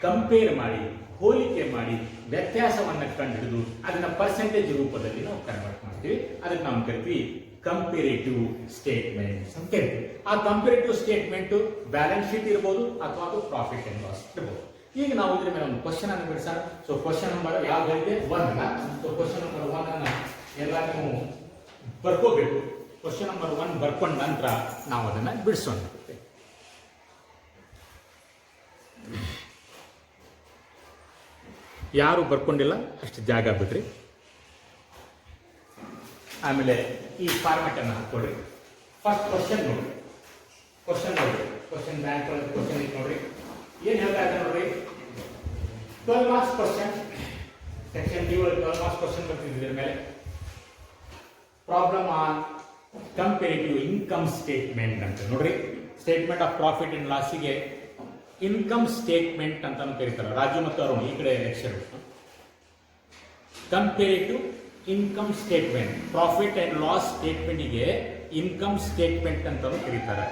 ಕಂಪೇರ್ ಮಾಡಿ, ಹೋಲಿಕೆ ಮಾಡಿ, ವ್ಯತ್ಯಾಸವನ್ನು ಕಂಡುಹಿಡಿದು ಅದನ್ನ ಪರ್ಸೆಂಟೇಜ್ ರೂಪದಲ್ಲಿ ನಾವು ಕನ್ವರ್ಟ್ ಮಾಡ್ತೀವಿ. ಅದಕ್ಕೆ ನಾವು ಕರಿತೀವಿ ಕಂಪೇರಿಟಿವ್ ಸ್ಟೇಟ್ಮೆಂಟ್ಸ್ ಅಂತ ಕರಿತೀವಿ. ಆ ಕಂಪೇರಿಟಿವ್ ಸ್ಟೇಟ್ಮೆಂಟ್ ಬ್ಯಾಲೆನ್ಸ್ ಶೀಟ್ ಇರ್ಬೋದು ಅಥವಾ ಅದು ಪ್ರಾಫಿಟ್ ಅಂಡ್ ಲಾಸ್ ಇರ್ಬೋದು. ಈಗ ನಾವು ಇದ್ರ ಮೇಲೆ ಒಂದು ಕ್ವಶನ್ ಅನ್ನು ಬಿಡಿಸೋಣ. ಸೊ ಕ್ವಶನ್ ನಂಬರ್ ಯಾವ್ದು? 1. ಸೊ ಕ್ವಶನ್ ನಂಬರ್ 1 ಅನ್ನ ಎಲ್ಲ ನೀವು ಬರ್ಕೋಬೇಕು. ಕ್ವಶನ್ ನಂಬರ್ 1 ಬರ್ಕೊಂಡ ನಂತರ ನಾವು ಅದನ್ನ ಬಿಡಿಸೋಣ. ಯಾರು ಬರ್ಕೊಂಡಿಲ್ಲ ಅಷ್ಟು ಜಾಗ ಬಿಡ್ರಿ. ಆಮೇಲೆ ಈ ಫಾರ್ಮೆಟ್ ಅನ್ನು ಹಾಕೊಳ್ಳಿ. ಫಸ್ಟ್ ಕ್ವಶನ್ ನೋಡ್ರಿ, ಕ್ವಶನ್ ಬ್ಯಾಂಕ್ ಒಳಗೆ ಕ್ವಶನ್ ನೋಡ್ರಿ. ಏನ್ ಹೇಳ್ತಾ ಇದ್ದಾರೆ ನೋಡ್ರಿ, 12 ಮಾರ್ಕ್ಸ್ ಕ್ವಶನ್ ಸೆಕ್ಷನ್ ಡಿ ಒಳಗೆ 12 ಮಾರ್ಕ್ಸ್ ಕ್ವಶನ್ ಬರ್ತಿದೆ ಇದರ ಮೇಲೆ problem on comparative income statement ಅಂತ ನೋಡ್ರಿ ಸ್ಟೇಟ್ಮೆಂಟ್ ಆಫ್ ಪ್ರಾಫಿಟ್ ಅಂಡ್ ಲಾಸಿಗೆ ಇನ್ಕಮ್ ಸ್ಟೇಟ್ಮೆಂಟ್ ಅಂತ ಕರೀತಾರೆ ರಾಜು ಮತ್ತು ಅರುಣ್ ಈ ಕಡೆ lecture comparative income statement profit and loss ಸ್ಟೇಟ್ಮೆಂಟ್ಗೆ ಇನ್ಕಮ್ ಸ್ಟೇಟ್ಮೆಂಟ್ ಅಂತ ಕರೀತಾರೆ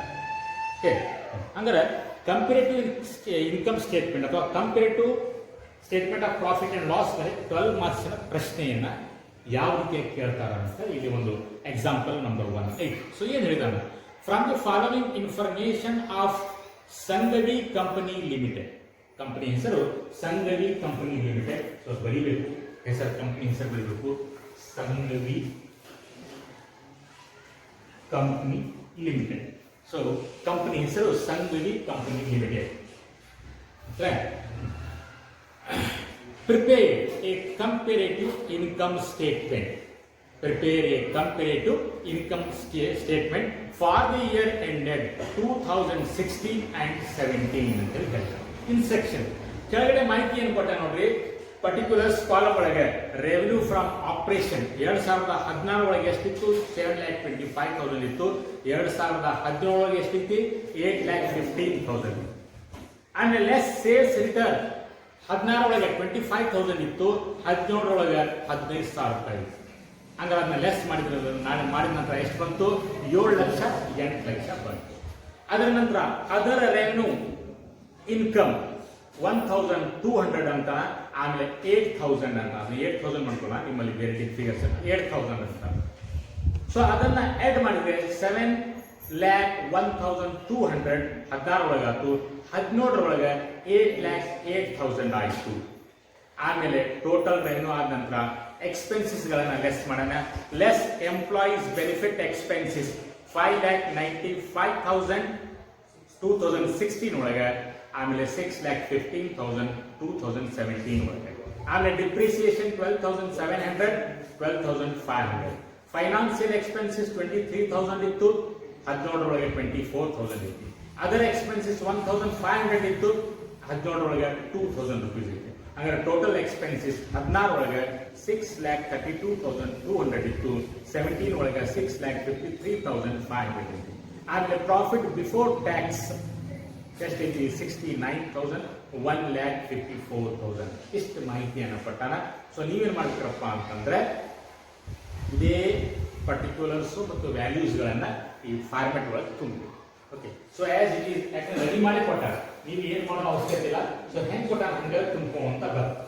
ಓಕೆ ಅಂದ್ರೆ ಕಂಪೇರಿಟಿವ್ ಇನ್ಕಮ್ ಸ್ಟೇಟ್ಮೆಂಟ್ ಅಥವಾ comparative statement of profit and loss 12 marks ಪ್ರಶ್ನೆಯನ್ನ ಯಾವ ರೀತಿ ಕೇಳ್ತಾರ ಅಂತ ಇಲ್ಲಿ ಒಂದು ಎಕ್ಸಾಂಪಲ್ ನಂಬರ್ 1 ಸೊ ಏನ್ ಹೇಳಿದಾನೆ from the following information of Sangavi company limited company ಹೆಸರು ಸಂಗವಿ ಕಂಪನಿ ಲಿಮಿಟೆಡ್ ಸೊ ಬರೀಬೇಕು ಹೆಸರು ಕಂಪನಿ ಹೆಸರು ಬರೀಬೇಕು Sangavi company limited so company ಹೆಸರು Sangavi company limited prepare a comparative income statement statement for the year ended 2016 and 17 ಅಂತ ಹೇಳ್ತಾರೆ ಇನ್ ಸೆಕ್ಷನ್ ಕೆಳಗಡೆ ಮಾಹಿತಿ ಏನು ಕೊಟ್ಟ ನೋಡ್ರಿ ಪರ್ಟಿಕ್ಯುಲರ್ಸ್ ಕಾಲಮ್ ಒಳಗೆ ರೆವೆನ್ಯೂ ಫ್ರಮ್ ಆಪರೇಷನ್ 2016 ಒಳಗೆ ಎಷ್ಟಿತ್ತು 7,25,000 ಇತ್ತು 2017 ಒಳಗೆ ಎಷ್ಟಿತ್ತು 8,15,000 ಅಂಡ್ ಲೆಸ್ ಸೇಲ್ಸ್ ರಿಟರ್ನ್ 16 ಒಳಗೆ 25,000 ಇತ್ತು 17 ಒಳಗೆ 15,000 ರೂಪಾಯಿ ಹಂಗಾರೆ ಅದನ್ನ ಲೆಸ್ ಮಾಡಿದ್ರೆ ನಾನು ಮಾಡಿದ ನಂತರ ಎಷ್ಟು ಬಂತು 7 ಲಕ್ಷ 8 ಲಕ್ಷ ಬಂತು ಅದರ ನಂತರ ಅದರ ರೆವೆನ್ಯೂ ಇನ್ಕಮ್ 1,200 ಅಂತ ಆಮೇಲೆ 8,000 ಅಂತ 8,000 ಮಾಡ್ಕೊಳ್ಳ ನಿಮ್ಮಲ್ಲಿ ಬೇರೆ ಫಿಗರ್ಸ್ 8,000 ಅಂತ ಸೊ ಅದನ್ನ ಆಡ್ ಮಾಡಿದ್ರೆ 7,01,200 16 ಒಳಗಾತು 17 ಒಳಗೆ 8,08,000 ಆಯಿತು ಆಮೇಲೆ ಟೋಟಲ್ ರೆವೆನ್ಯೂ ಆದ ನಂತರ ಎಕ್ಸ್ಪೆನ್ಸಸ್ ಗಳನ್ನ ಲೆಸ್ ಮಾಡೋಣ ಲೆಸ್ ಎಂಪ್ಲಾಯೀಸ್ ಬೆನಿಫಿಟ್ ಎಕ್ಸ್ಪೆನ್ಸಸ್ 5,95,000 2016 ಒಳಗೆ ಆಮೇಲೆ 6,15,000 2017 ಒಳಗೆ ಆಮೇಲೆ ಡಿಪ್ರಿಸಿಯೇಷನ್ 12,700 12,500 ಫೈನಾನ್ಸಿಯಲ್ ಎಕ್ಸ್ಪೆನ್ಸಸ್ 23,000 ಇತ್ತು 17 ಒಳಗೆ 24,000 ಇತ್ತು ಅದರ್ ಎಕ್ಸ್ಪೆನ್ಸಸ್ 1,500 ಇತ್ತು 17 ಒಳಗೆ 2,000 ರೂಪೀಸ್ ಇತ್ತು ಹಾಗಾದ್ರೆ ಟೋಟಲ್ ಎಕ್ಸ್ಪೆನ್ಸಸ್ 16 ಒಳಗೆ 6,32,200 ಇತ್ತು 17 ಒಳಗೆ 6,53,500 ಇತ್ತು ಆಮೇಲೆ ಪ್ರಾಫಿಟ್ ಬಿಫೋರ್ ಟ್ಯಾಕ್ಸ್ ಎಷ್ಟೈತಿ 69,000 1,54,000 ಇಷ್ಟು ಮಾಹಿತಿಯನ್ನು ಕೊಟ್ಟಾನ ಸೊ ನೀವೇನ್ ಮಾಡ್ತೀರಪ್ಪ ಅಂತಂದ್ರೆ ಇದೇ ಪರ್ಟಿಕ್ಯುಲರ್ಸ್ ಮತ್ತು ವ್ಯಾಲ್ಯೂಸ್ಗಳನ್ನ ಈ ಫಾರ್ಮೆಟ್ ಒಳಗೆ ತುಂಬಿ okay so as it is ಯಾಕಂದ್ರೆ ರೆಡಿ ಮಾಡಿ ಕೊಟ್ಟಾರ ನೀವು ಏನ್ ಮಾಡೋ ಅವಶ್ಯಕತೆ ಇಲ್ಲ ಸೊ ಹೆಂಗ್ ಕೊಟ್ಟಾರ ಹಂಗೆ ತುಂಬ್ಕೊಂತ ಬರುತ್ತೆ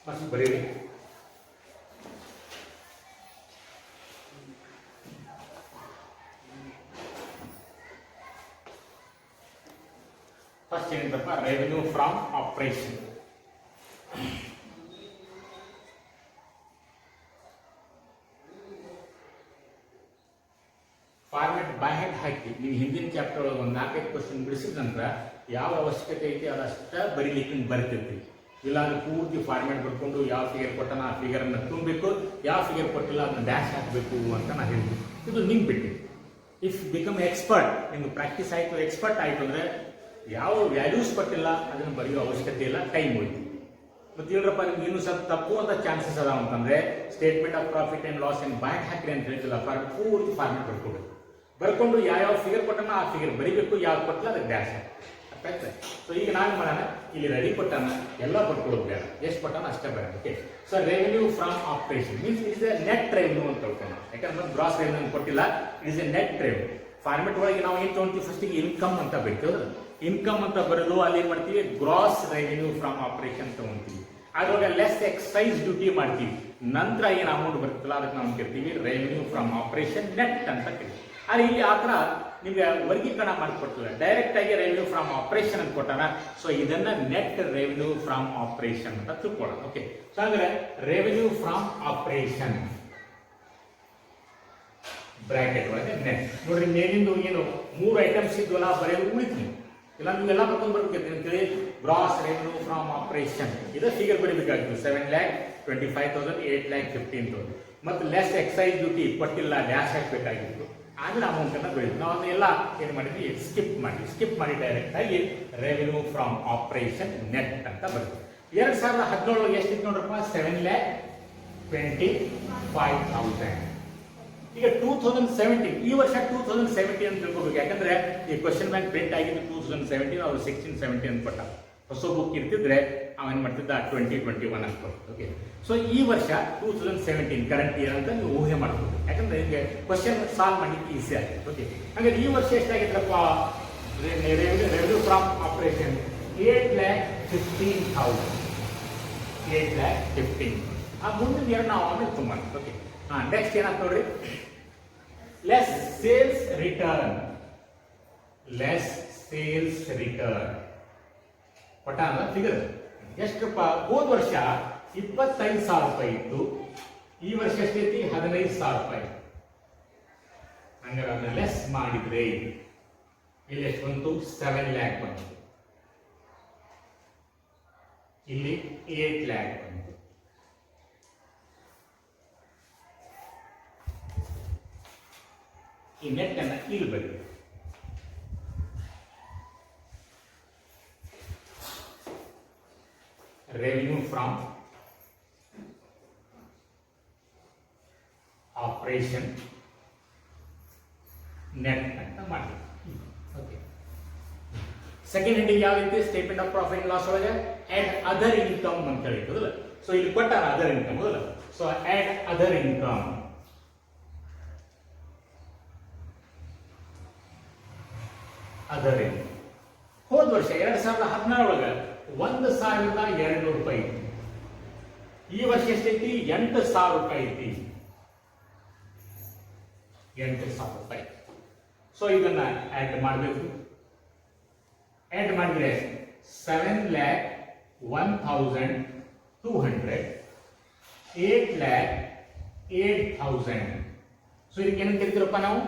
ಫಸ್ಟ್ ಬರೀರಿ ಫಸ್ಟ್ ಏನಂತಪ್ಪ revenue from operation format by head ಹಾಕಿ ನೀವು ಹಿಂದಿನ ಚಾಪ್ಟರ್ ಒಳಗೆ ಒಂದು 4-5 ಕ್ವಶನ್ ಬಿಡಿಸಿದ ನಂತರ ಯಾವ ಅವಶ್ಯಕತೆ ಐತಿ ಅದಷ್ಟ ಬರೀಲಿಕ್ಕೆ ಬರ್ತಿರ್ತೀವಿ ಇಲ್ಲಾಂದ್ರೆ ಪೂರ್ತಿ ಫಾರ್ಮೆಟ್ ಬರ್ಕೊಂಡು ಯಾವ ಫಿಗರ್ ಕೊಟ್ಟನ ಆ ಫಿಗರ್ ಅನ್ನ ತುಂಬಬೇಕು ಯಾವ ಫಿಗರ್ ಕೊಟ್ಟಿಲ್ಲ ಅದನ್ನ ಡ್ಯಾಶ್ ಹಾಕಬೇಕು ಅಂತ ನಾ ಹೇಳ್ತೀನಿ ಇದು ನಿಮ್ಗೆ ಬಿಟ್ಟು ಇಫ್ ಬಿಕಮ್ ಎಕ್ಸ್ಪರ್ಟ್ ನಿಮ್ಗೆ ಪ್ರಾಕ್ಟೀಸ್ ಆಯ್ತು ಎಕ್ಸ್ಪರ್ಟ್ ಆಯ್ತು ಅಂದ್ರೆ ಯಾವ ವ್ಯಾಲ್ಯೂಸ್ ಕೊಟ್ಟಿಲ್ಲ ಅದನ್ನು ಬರೆಯೋ ಅವಶ್ಯಕತೆ ಇಲ್ಲ ಟೈಮ್ ಹೋಯ್ತು ಮತ್ತೆ ಇಲ್ಲರಪ್ಪ ನಿಮ್ಗೆ ಇನ್ನೂ ಸ್ವಲ್ಪ ತಪ್ಪು ಅಂತ ಚಾನ್ಸಸ್ ಅದಾವ ಅಂತಂದ್ರೆ statement of profit and loss and bank ಹಾಕ್ರಿ ಅಂತ ಹೇಳ್ತಿಲ್ಲ ಪೂರ್ತಿ ಫಾರ್ಮೆಟ್ ಬರ್ಕೊಬೇಕು ಬರ್ಕೊಂಡು ಯಾವ ಫಿಗರ್ ಕೊಟ್ಟನ ಆ ಫಿಗರ್ ಬರೀಬೇಕು ಯಾವ್ದು ಕೊಟ್ಟಿಲ್ಲ ಅದಕ್ಕೆ ಡ್ಯಾಶ್ ಹಾಕಿ ಸೊ ಈಗ ನಾನು ಮಾಡೋಣ ಇಲ್ಲಿ ರೆಡಿ ಕೊಟ್ಟಾನ ಎಲ್ಲ ಬರ್ಕೊಳ್ಳೋದು ಬೇಡ ಎಷ್ಟು ಕೊಟ್ಟಾನ ಅಷ್ಟೇ ಬೇಡ okay so revenue from operation means is A net revenue ಅಂತ ತಿಳ್ಕೊಂಡು ಯಾಕಂದ್ರೆ ಗ್ರಾಸ್ ರೆವೆನ್ಯೂ ಕೊಟ್ಟಿಲ್ಲ is A net revenue format ಒಳಗೆ ನಾವು ಏನು ತೊಗೊಂತೀವಿ ಫಸ್ಟಿಗೆ ಇನ್ಕಮ್ ಅಂತ ಬರೀತೀವಿ ಇನ್ಕಮ್ ಅಂತ ಬರೋದು ಅಲ್ಲಿ ಏನ್ ಮಾಡ್ತೀವಿ ಗ್ರಾಸ್ ರೆವೆನ್ಯೂ ಫ್ರಮ್ ಆಪರೇಷನ್ ತಗೊಂತೀವಿ ಅದ್ರೊಳಗೆ ಲೆಸ್ ಎಕ್ಸೈಸ್ ಡ್ಯೂಟಿ ಮಾಡ್ತೀವಿ ನಂತರ ಏನು ಅಮೌಂಟ್ ಬರ್ತಲ್ಲ ಅದಕ್ಕೆ ನಾವು ಕರಿತೀವಿ ರೆವೆನ್ಯೂ ಫ್ರಮ್ ಆಪರೇಷನ್ ನೆಟ್ ಅಂತ ಕರಿತೀವಿ ಆದ್ರೆ ಇಲ್ಲಿ ಆ ಥರ ನಿಮ್ಗೆ ವರ್ಗೀಕರಣ ಮಾಡಿಕೊಡ್ತಿಲ್ಲ ಡೈರೆಕ್ಟ್ ಆಗಿ ರೆವೆನ್ಯೂ ಫ್ರಮ್ ಆಪರೇಷನ್ ಅಂತ ಕೊಟ್ಟಾನ ಸೊ ಇದನ್ನ ನೆಟ್ ರೆವೆನ್ಯೂ ಫ್ರಮ್ ಆಪರೇಷನ್ ಅಂತ ತಿಳ್ಕೊಳ್ಳೋಣ ಓಕೆ ಸೊ ಅಂದ್ರೆ ರೆವೆನ್ಯೂ ಫ್ರಮ್ ಆಪರೇಷನ್ ಬ್ರಾಕೆಟ್ ಒಳಗೆ ನೆಟ್ ನೋಡ್ರಿ ಮೇಲಿಂದ ಏನು 3 ಐಟಮ್ಸ್ ಇದ್ವಲ್ಲ ಬರೆಯೋದು ಉಳಿತು ಇಲ್ಲ ನೀವೆಲ್ಲ ಬರ್ಕೊಂಡು ಬರ್ಬೇಕು ಅಂತೇಳಿ ಗ್ರಾಸ್ ರೆವೆನ್ಯೂ ಫ್ರಮ್ ಆಪರೇಷನ್ ಇದು ಫಿಗರ್ ಬರೀಬೇಕಾಗಿತ್ತು 7,25,000 8,15,000 ಮತ್ತು ಲೆಸ್ ಎಕ್ಸೈಸ್ ಡ್ಯೂಟಿ ಕೊಟ್ಟಿಲ್ಲ, ಡ್ಯಾಶ್ ಹಾಕಬೇಕಾಗಿತ್ತು. ಆಮೇಲೆ ಅಮೌಂಟನ್ನು ಬೆಳೆದು ನಾವು ಅದನ್ನೆಲ್ಲ ಏನು ಮಾಡಿದ್ವಿ, ಸ್ಕಿಪ್ ಮಾಡಿ ಡೈರೆಕ್ಟ್ ಆಗಿ ರೆವೆನ್ಯೂ ಫ್ರಮ್ ಆಪರೇಷನ್ ನೆಟ್ ಅಂತ ಬರ್ತದೆ. 2017 ಎಷ್ಟಿತ್ತು ನೋಡ್ರಪ್ಪ, 7,25,000. ಈಗ 2017 ಈ ವರ್ಷ 2017 ಅಂತ ತಿಳ್ಕೊಬೇಕು. ಯಾಕಂದ್ರೆ ಈ ಕ್ವಶನ್ ಬ್ಯಾಂಕ್ ಪ್ರಿಂಟ್ ಆಗಿದ್ದು 2017, ಅವ್ರು 16-17 ಅಂತ ಕೊಟ್ಟ. ಹೊಸ ಬುಕ್ ಇರ್ತಿದ್ರೆ ಅವನ್ ಮಾಡ್ತಿದ್ದ 2021 ಅಂತ. ಓಕೆ, ಸೊ ಈ ವರ್ಷ 2017 ಕರೆಂಟ್ ಇಯರ್ ಅಂತ ನೀವು ಊಹೆ ಮಾಡ್ಬೋದು. ಯಾಕಂದ್ರೆ ನಿಮಗೆ ಕ್ವಶನ್ ಸಾಲ್ವ್ ಮಾಡಲಿಕ್ಕೆ ಈಸಿ ಆಗಿದೆ. ಓಕೆ, ಹಾಗಾದ್ರೆ ಈ ವರ್ಷ ಎಷ್ಟಾಗಿದ್ರಪ್ಪ ರೆವೆನ್ಯೂ ಫ್ರಮ್ ಆಪರೇಷನ್ 8,15,000. 8,15,000. ಆ ಮುಂದಿನ ಇಯರ್ ನಾವು ಆಮೇಲೆ ತುಂಬ. ಓಕೆ, ನೆಕ್ಸ್ಟ್ ಏನಾಗ್ತದೆ ನೋಡ್ರಿ, ಲೆಸ್ ಸೇಲ್ಸ್ ರಿಟರ್ನ್. ಪಟಾನ ಫಿಗರ್ ಎಷ್ಟಪ್ಪ, ಹೋದ ವರ್ಷ 25,000 ರೂಪಾಯಿ ಇತ್ತು, ಈ ವರ್ಷ ಎಷ್ಟೈತಿ 15,000 ರೂಪಾಯಿ. ಹಂಗಾರೆ ಅದನ್ನ ಲೆಸ್ ಮಾಡಿದ್ರೆ ಇಲ್ಲಿ ಎಷ್ಟು ಬಂತು, 7 lakh ಬಂತು, ಇಲ್ಲಿ 8 lakh ಬಂತು. ಈ ನೆಟ್ ಅನ್ನ ಇಲ್ಲಿ ಬರೀ. ರೆವೆನ್ಯೂ ಫ್ರಮ್ ಆಪರೇಷನ್ ನೆಟ್ ಅಂತ ಮಾಡಿ. ಓಕೆ, ಸೆಕೆಂಡ್ ಹೆಡಿಂಗ್ ಯಾವ ರೀತಿ, ಸ್ಟೇಟ್ಮೆಂಟ್ ಆಫ್ ಪ್ರಾಫಿಟ್ ಲಾಸ್ ಒಳಗೆ ಆಡ್ ಅದರ್ ಇನ್ಕಮ್ ಅಂತ ಹೇಳಿದ್ದಲ್ಲ. ಸೊ ಇಲ್ಲಿ ಕೊಟ್ಟಾರ ಅದರ್ ಇನ್ಕಮ್ ಅಲ್ಲ. So add other income. Other income ಹೋದ ವರ್ಷ 2017 ಒಳಗೆ 1,200 ರೂಪಾಯಿ ಇತ್ತು, ಈ ವರ್ಷ ಎಷ್ಟೈತಿ 8,000 ರೂಪಾಯಿ ಐತಿ. 8,000 ರೂಪಾಯಿ. ಸೊ ಇದನ್ನ ಆಡ್ ಮಾಡಬೇಕು. ಆಡ್ ಮಾಡಿದ್ರೆ 7,01,200, 8,08,000. ಸೊ ಇದಕ್ಕೆ ಏನಂತ ಕರಿತೀರಪ್ಪ ನಾವು,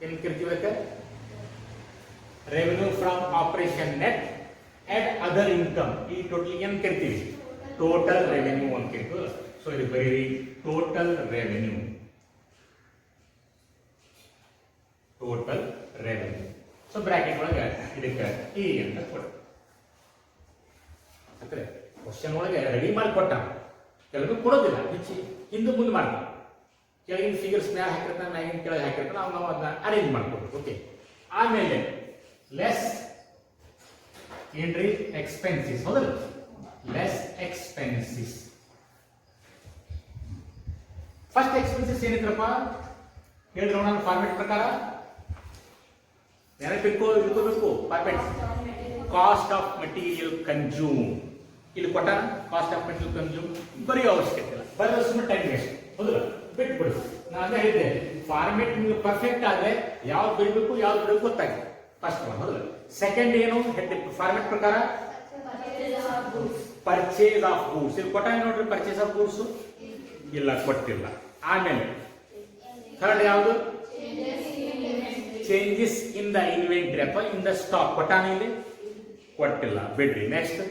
ಏನು ಕರಿತೀವಿ, revenue from operation net add other income. ಈ ಟೋಟಲ್ ಏನು ಕರಿತೀವಿ, ಟೋಟಲ್ ರೆವೆನ್ಯೂ ಅಂತ ಕರಿತೀವಿ. ಸೊ ಇದು ಬರೀ ಟೋಟಲ್ ರೆವೆನ್ಯೂ. ಸೊ ಬ್ರಾಕೆಟ್ ಒಳಗೆ ಇದಕ್ಕೆ ಟಿ ಅಂತ ಕೊಡ. ಅಂದ್ರೆ ಕ್ವಶನ್ ಒಳಗೆ ರೆಡಿ ಮಾಡಿ ಕೊಟ್ಟ, ಕೆಲವು ಕೊಡೋದಿಲ್ಲ, ಹೆಚ್ಚಿ ಹಿಂದೆ ಮುಂದೆ ಮಾಡ್ತಾರೆ. ಕೆಳಗಿನ ಫಿಗರ್ಸ್ ಮ್ಯಾಲ ಹಾಕಿರ್ತಾನೆ, ಮ್ಯಾಗಿನ ಕೆಳಗೆ ಹಾಕಿರ್ತಾನೆ, ನಾವು ಅದನ್ನ ಅರೇಂಜ್ ಮಾಡ್ಕೊಡ್ಬೇಕು. ಓಕೆ, ಆಮೇಲೆ ಲೆಸ್ ಏನ್ರಿ, ಎಕ್ಸ್ಪೆನ್ಸಿಸ್. ಹೌದಲ್ಲ, ಲೆಸ್ ಎಕ್ಸ್ಪೆನ್ಸಿಸ್. ಫಸ್ಟ್ ಎಕ್ಸ್ಪೆನ್ಸಿಸ್ ಏನಿದ್ರಪ್ಪ ಹೇಳಿದ್ರು ನಾನು ಫಾರ್ಮೆಟ್ ಪ್ರಕಾರ ನೆನಪಿಟ್ಕೋ ಇಟ್ಕೋಬೇಕು. Format cost of material consume. ಇಲ್ಲಿ ಕೊಟ್ಟ ಕಾಸ್ಟ್ ಆಫ್ ಮೆಟೀರಿಯಲ್ ಕನ್ಸ್ಯೂಮ್ ಬರೀ ಅವಶ್ಯಕತೆ ಇಲ್ಲ, ಬರೀ ಸುಮ್ಮನೆ ಟೈಮ್ ವೇಸ್ಟ್. ಹೌದಲ್ಲ, ಬಿಟ್ಬಿಡು. ನಾನು ಹೇಳಿದ್ದೆ ಫಾರ್ಮೆಟ್ ನಿಮ್ಗೆ ಪರ್ಫೆಕ್ಟ್ ಆದ್ರೆ ಯಾವ್ದು ಬಿಡಬೇಕು ಯಾವ್ದು ಬಿಡಬೇಕು ಗೊತ್ತಾಗಿದೆ. First one. ಹೌದಲ್ಲ, ಸೆಕೆಂಡ್ ಏನು ಫಾರ್ಮೆಟ್ ಪ್ರಕಾರ ಪರ್ಚೇಸ್ ಆಫ್ ಗೂಡ್ಸ್. ಇಲ್ಲಿ ಕೊಟ್ಟ ನೋಡ್ರಿ, ಪರ್ಚೇಸ್ ಆಫ್ ಗೂಡ್ಸ್ ಇಲ್ಲ, ಕೊಟ್ಟಿಲ್ಲ. ಆಮೇಲೆ ಥರ್ಡ್ ಯಾವುದು, ಚೇಂಜಸ್ ಇನ್ ದ ಇನ್ವೆಂಟರಿ ಅಥವಾ ಇನ್ ದ ಸ್ಟಾಕ್. ಕೊಟ್ಟಾನ ಇಲ್ಲಿ, ಕೊಟ್ಟಿಲ್ಲ, ಬಿಡ್ರಿ. ನೆಕ್ಸ್ಟ್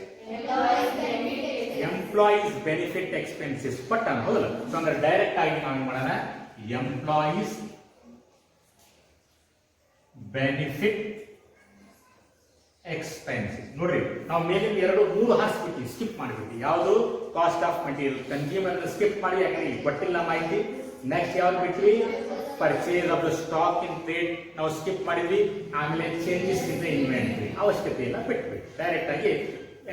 ಎಂಪ್ಲಾಯೀಸ್ ಬೆನಿಫಿಟ್ ಎಕ್ಸ್ಪೆನ್ಸಸ್ ಕೊಟ್ಟಾನ. ಹೌದಲ್ಲ, ಸೊ ಅಂದ್ರೆ ಡೈರೆಕ್ಟ್ ಆಗಿ ನಾವು ಏನ್ ಮಾಡೋಣ, ಎಂಪ್ಲಾಯೀಸ್ ಬೆನಿಫಿಟ್ ಎಕ್ಸ್ಪೆನ್ಸಸ್. ನೋಡ್ರಿ, ನಾವು ಮೇಲೆ 2-3 ಹಾಸ್ಬಿಟ್ಟು ಸ್ಕಿಪ್ ಮಾಡಿಬಿಟ್ಟು, ಯಾವುದು cost of material consumer skip ಮಾಡಿ, ಯಾಕಂದ್ರೆ ಇಲ್ಲಿ ಕೊಟ್ಟಿಲ್ಲ ಮಾಹಿತಿ. ನೆಕ್ಸ್ಟ್ ಯಾವ್ದು ಬಿಟ್ವಿ, purchase of the stock in trade ನಾವು ಸ್ಕಿಪ್ ಮಾಡಿದ್ವಿ. ಆಮೇಲೆ ಚೇಂಜಸ್ ಇನ್ ದ ಇನ್ವೆಂಟರಿ ಅವಶ್ಯಕತೆ ಇಲ್ಲ, ಬಿಟ್ವಿ. ಡೈರೆಕ್ಟ್ ಆಗಿ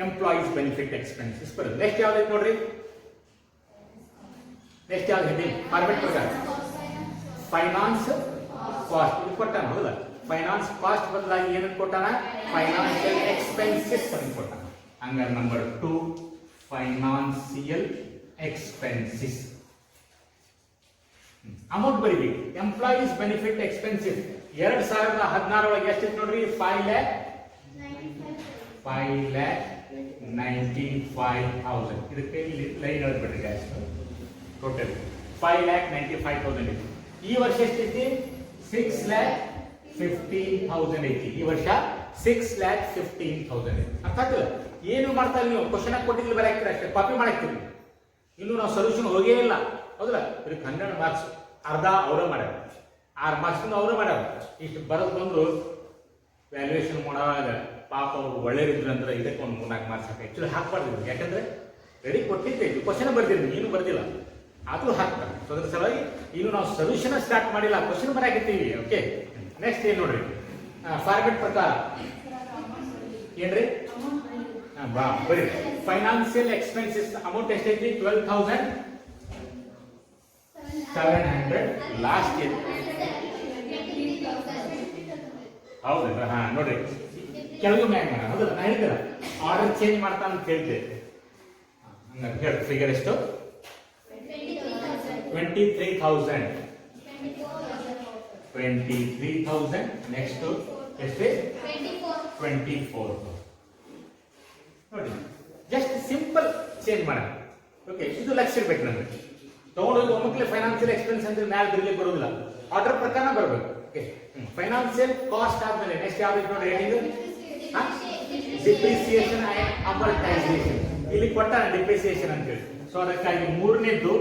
ಎಂಪ್ಲಾಯೀಸ್ ಬೆನಿಫಿಟ್ ಎಕ್ಸ್ಪೆನ್ಸಸ್ ಬರುತ್ತೆ. ನೆಕ್ಸ್ಟ್ ಯಾವ್ದು ನೋಡ್ರಿ, ನೆಕ್ಸ್ಟ್ ಯಾವ್ದು ಹೆಡ್ಡಿಂಗ್ ಫಾರ್ಮೆಟ್ ಪ್ರಕಾರ ಫೈನಾನ್ಸ್ ಕಾಸ್ಟ್. ಇದು ಕೊಟ್ಟಾನ. ಹೌದಾ, ಫೈನಾನ್ಸ್ ಕಾಸ್ಟ್ ಬದಲಾಗಿ ಏನಂತ ಕೊಟ್ಟಾನ, ಫೈನಾನ್ಷಿಯಲ್ ಎಕ್ಸ್ಪೆನ್ಸಸ್ ಅಂತ ಕೊಟ್ಟಾನ. ಹಂಗಾರೆ ನಂಬರ್ 2 ಫೈನಾನ್ಷಿಯಲ್ ಎಕ್ಸ್ಪೆನ್ಸಸ್. ಅಮೌಂಟ್ ಬರೀಬೇಕು. ಎಂಪ್ಲಾಯೀಸ್ ಬೆನಿಫಿಟ್ ಎಕ್ಸ್ಪೆನ್ಸಿವ್ 2016 ಒಳಗೆ ಎಷ್ಟಿತ್ತು ನೋಡ್ರಿ, 5,95,000. ಇದಕ್ಕೆ ಇಲ್ಲಿ ಲೈನ್ ಹೇಳ್ಬಿಡ್ರಿ ಗ್ಯಾಸ್. ಟೋಟಲ್ 5,95,000 ಇತ್ತು. ಈ ವರ್ಷ ಎಷ್ಟೈತಿ, 6,15,000 ಐತಿ. ಈ ವರ್ಷ 6,15,000 ಐತಿ. ಅರ್ಥ ಆಗ್ತದೆ? ಏನು ಮಾಡ್ತಾ ನೀವು ಕ್ವಶನ್ ಕೊಟ್ಟಿದ್ಲಿ ಬರೀ ಅಷ್ಟೇ, ಕಾಪಿ ಮಾಡಾಕ್ತೀರಿ. ಇನ್ನು ನಾವು ಸೊಲ್ಯೂಷನ್ ಹೋಗೇ ಇಲ್ಲ, ಹೌದಲ್ಲ? ಇದಕ್ಕೆ 100 ಮಾರ್ಕ್ಸ್, ಅರ್ಧ ಅವರೇ ಮಾಡ್ಯಾರ, 6 ಮಾರ್ಕ್ಸ್ ಅವರೇ ಮಾಡ್ಯಾರ. ಇಷ್ಟು ಬರೋದು ಬಂದ್ರು ವ್ಯಾಲ್ಯೂಯೇಷನ್ ಮಾಡುವಾಗ ಪಾಪ ಅವ್ರು ಒಳ್ಳೆಯದಿದ್ರು ಅಂದ್ರೆ ಇದಕ್ಕೆ ಒಂದು 3-4 ಮಾರ್ಕ್ಸ್ ಹಾಕಿ ಆ್ಯಕ್ಚುಲಿ ಹಾಕ್ಬಾರ್ದು, ಯಾಕಂದ್ರೆ ರೆಡಿ ಕೊಟ್ಟಿದ್ದೆ, ಇದು ಕ್ವಶನ್ ಬರ್ದಿಲ್ಲ, ನೀನು ಬರ್ದಿಲ್ಲ, ಆದರೂ ಹಾಕ್ತಾರೆ. ಸೊ ಅದ್ರ ಸಲುವಾಗಿ ಇನ್ನು ನಾವು ಸೊಲ್ಯೂಷನ್ ಸ್ಟಾರ್ಟ್ ಮಾಡಿಲ್ಲ, ಕ್ವಶನ್ ಬರಾಕಿರ್ತೀವಿ. ಓಕೆ, ನೆಕ್ಸ್ಟ್ ಏನು ನೋಡ್ರಿ, ಫಾರ್ಮೆಟ್ ಪ್ರಕಾರ ಏನ್ರಿ? ಬಾ ಬರೀ ಫೈನಾನ್ಸಿಯಲ್ ಎಕ್ಸ್ಪೆನ್ಸಸ್ ಅಮೌಂಟ್ ಎಷ್ಟೈತಿ? 12,700 ಲಾಸ್ಟ್ ಇಯರ್. ಹೌದಲ್ಲ? ಹಾ ನೋಡ್ರಿ, ಕೆಳಗೆ ಮ್ಯಾಗ ಹೌದಲ್ಲ, ನಾ ಹೇಳಿದ್ದೆ ಆರ್ಡರ್ ಚೇಂಜ್ ಮಾಡ್ತಾ ಅಂತ ಹೇಳ್ದೆ. ಹಂಗಾಗಿ ಹೇಳಿ ಫಿಗರ್ ಎಷ್ಟು? 23,000. 23,000. ನೆಕ್ಸ್ಟ್ ಎಷ್ಟು? 24. ನೋಡಿ, ಜಸ್ಟ್ ಸಿಂಪಲ್ ಚೇಂಜ್ ಮಾಡೋಣ. ಓಕೆ, ಇದು ಲಕ್ಷ ಇರ್ಬೇಕು ನಮಗೆ. ತಗೊಂಡೋಗಿ ಒಮ್ಮಕ್ಲೆ ಫೈನಾನ್ಷಿಯಲ್ ಎಕ್ಸ್ಪೆನ್ಸ್ ಅಂದ್ರೆ ಮ್ಯಾಲೆ ಬರಲಿಕ್ಕೆ ಬರೋದಿಲ್ಲ, ಆರ್ಡರ್ ಪ್ರಕಾರ ಬರಬೇಕು. ಓಕೆ, ಫೈನಾನ್ಷಿಯಲ್ ಕಾಸ್ಟ್ ಆದ್ಮೇಲೆ ನೆಕ್ಸ್ಟ್ ಯಾವ್ದು ನೋಡಿ ಹೇಳಿ? Depreciation and amortisation. ಇಲ್ಲಿ ಕೊಟ್ಟಾನ ಡಿಪ್ರಿಸಿಯೇಷನ್ ಅಂತ ಹೇಳಿ. ಸೊ ಅದಕ್ಕಾಗಿ ಮೂರನೇದ್ದು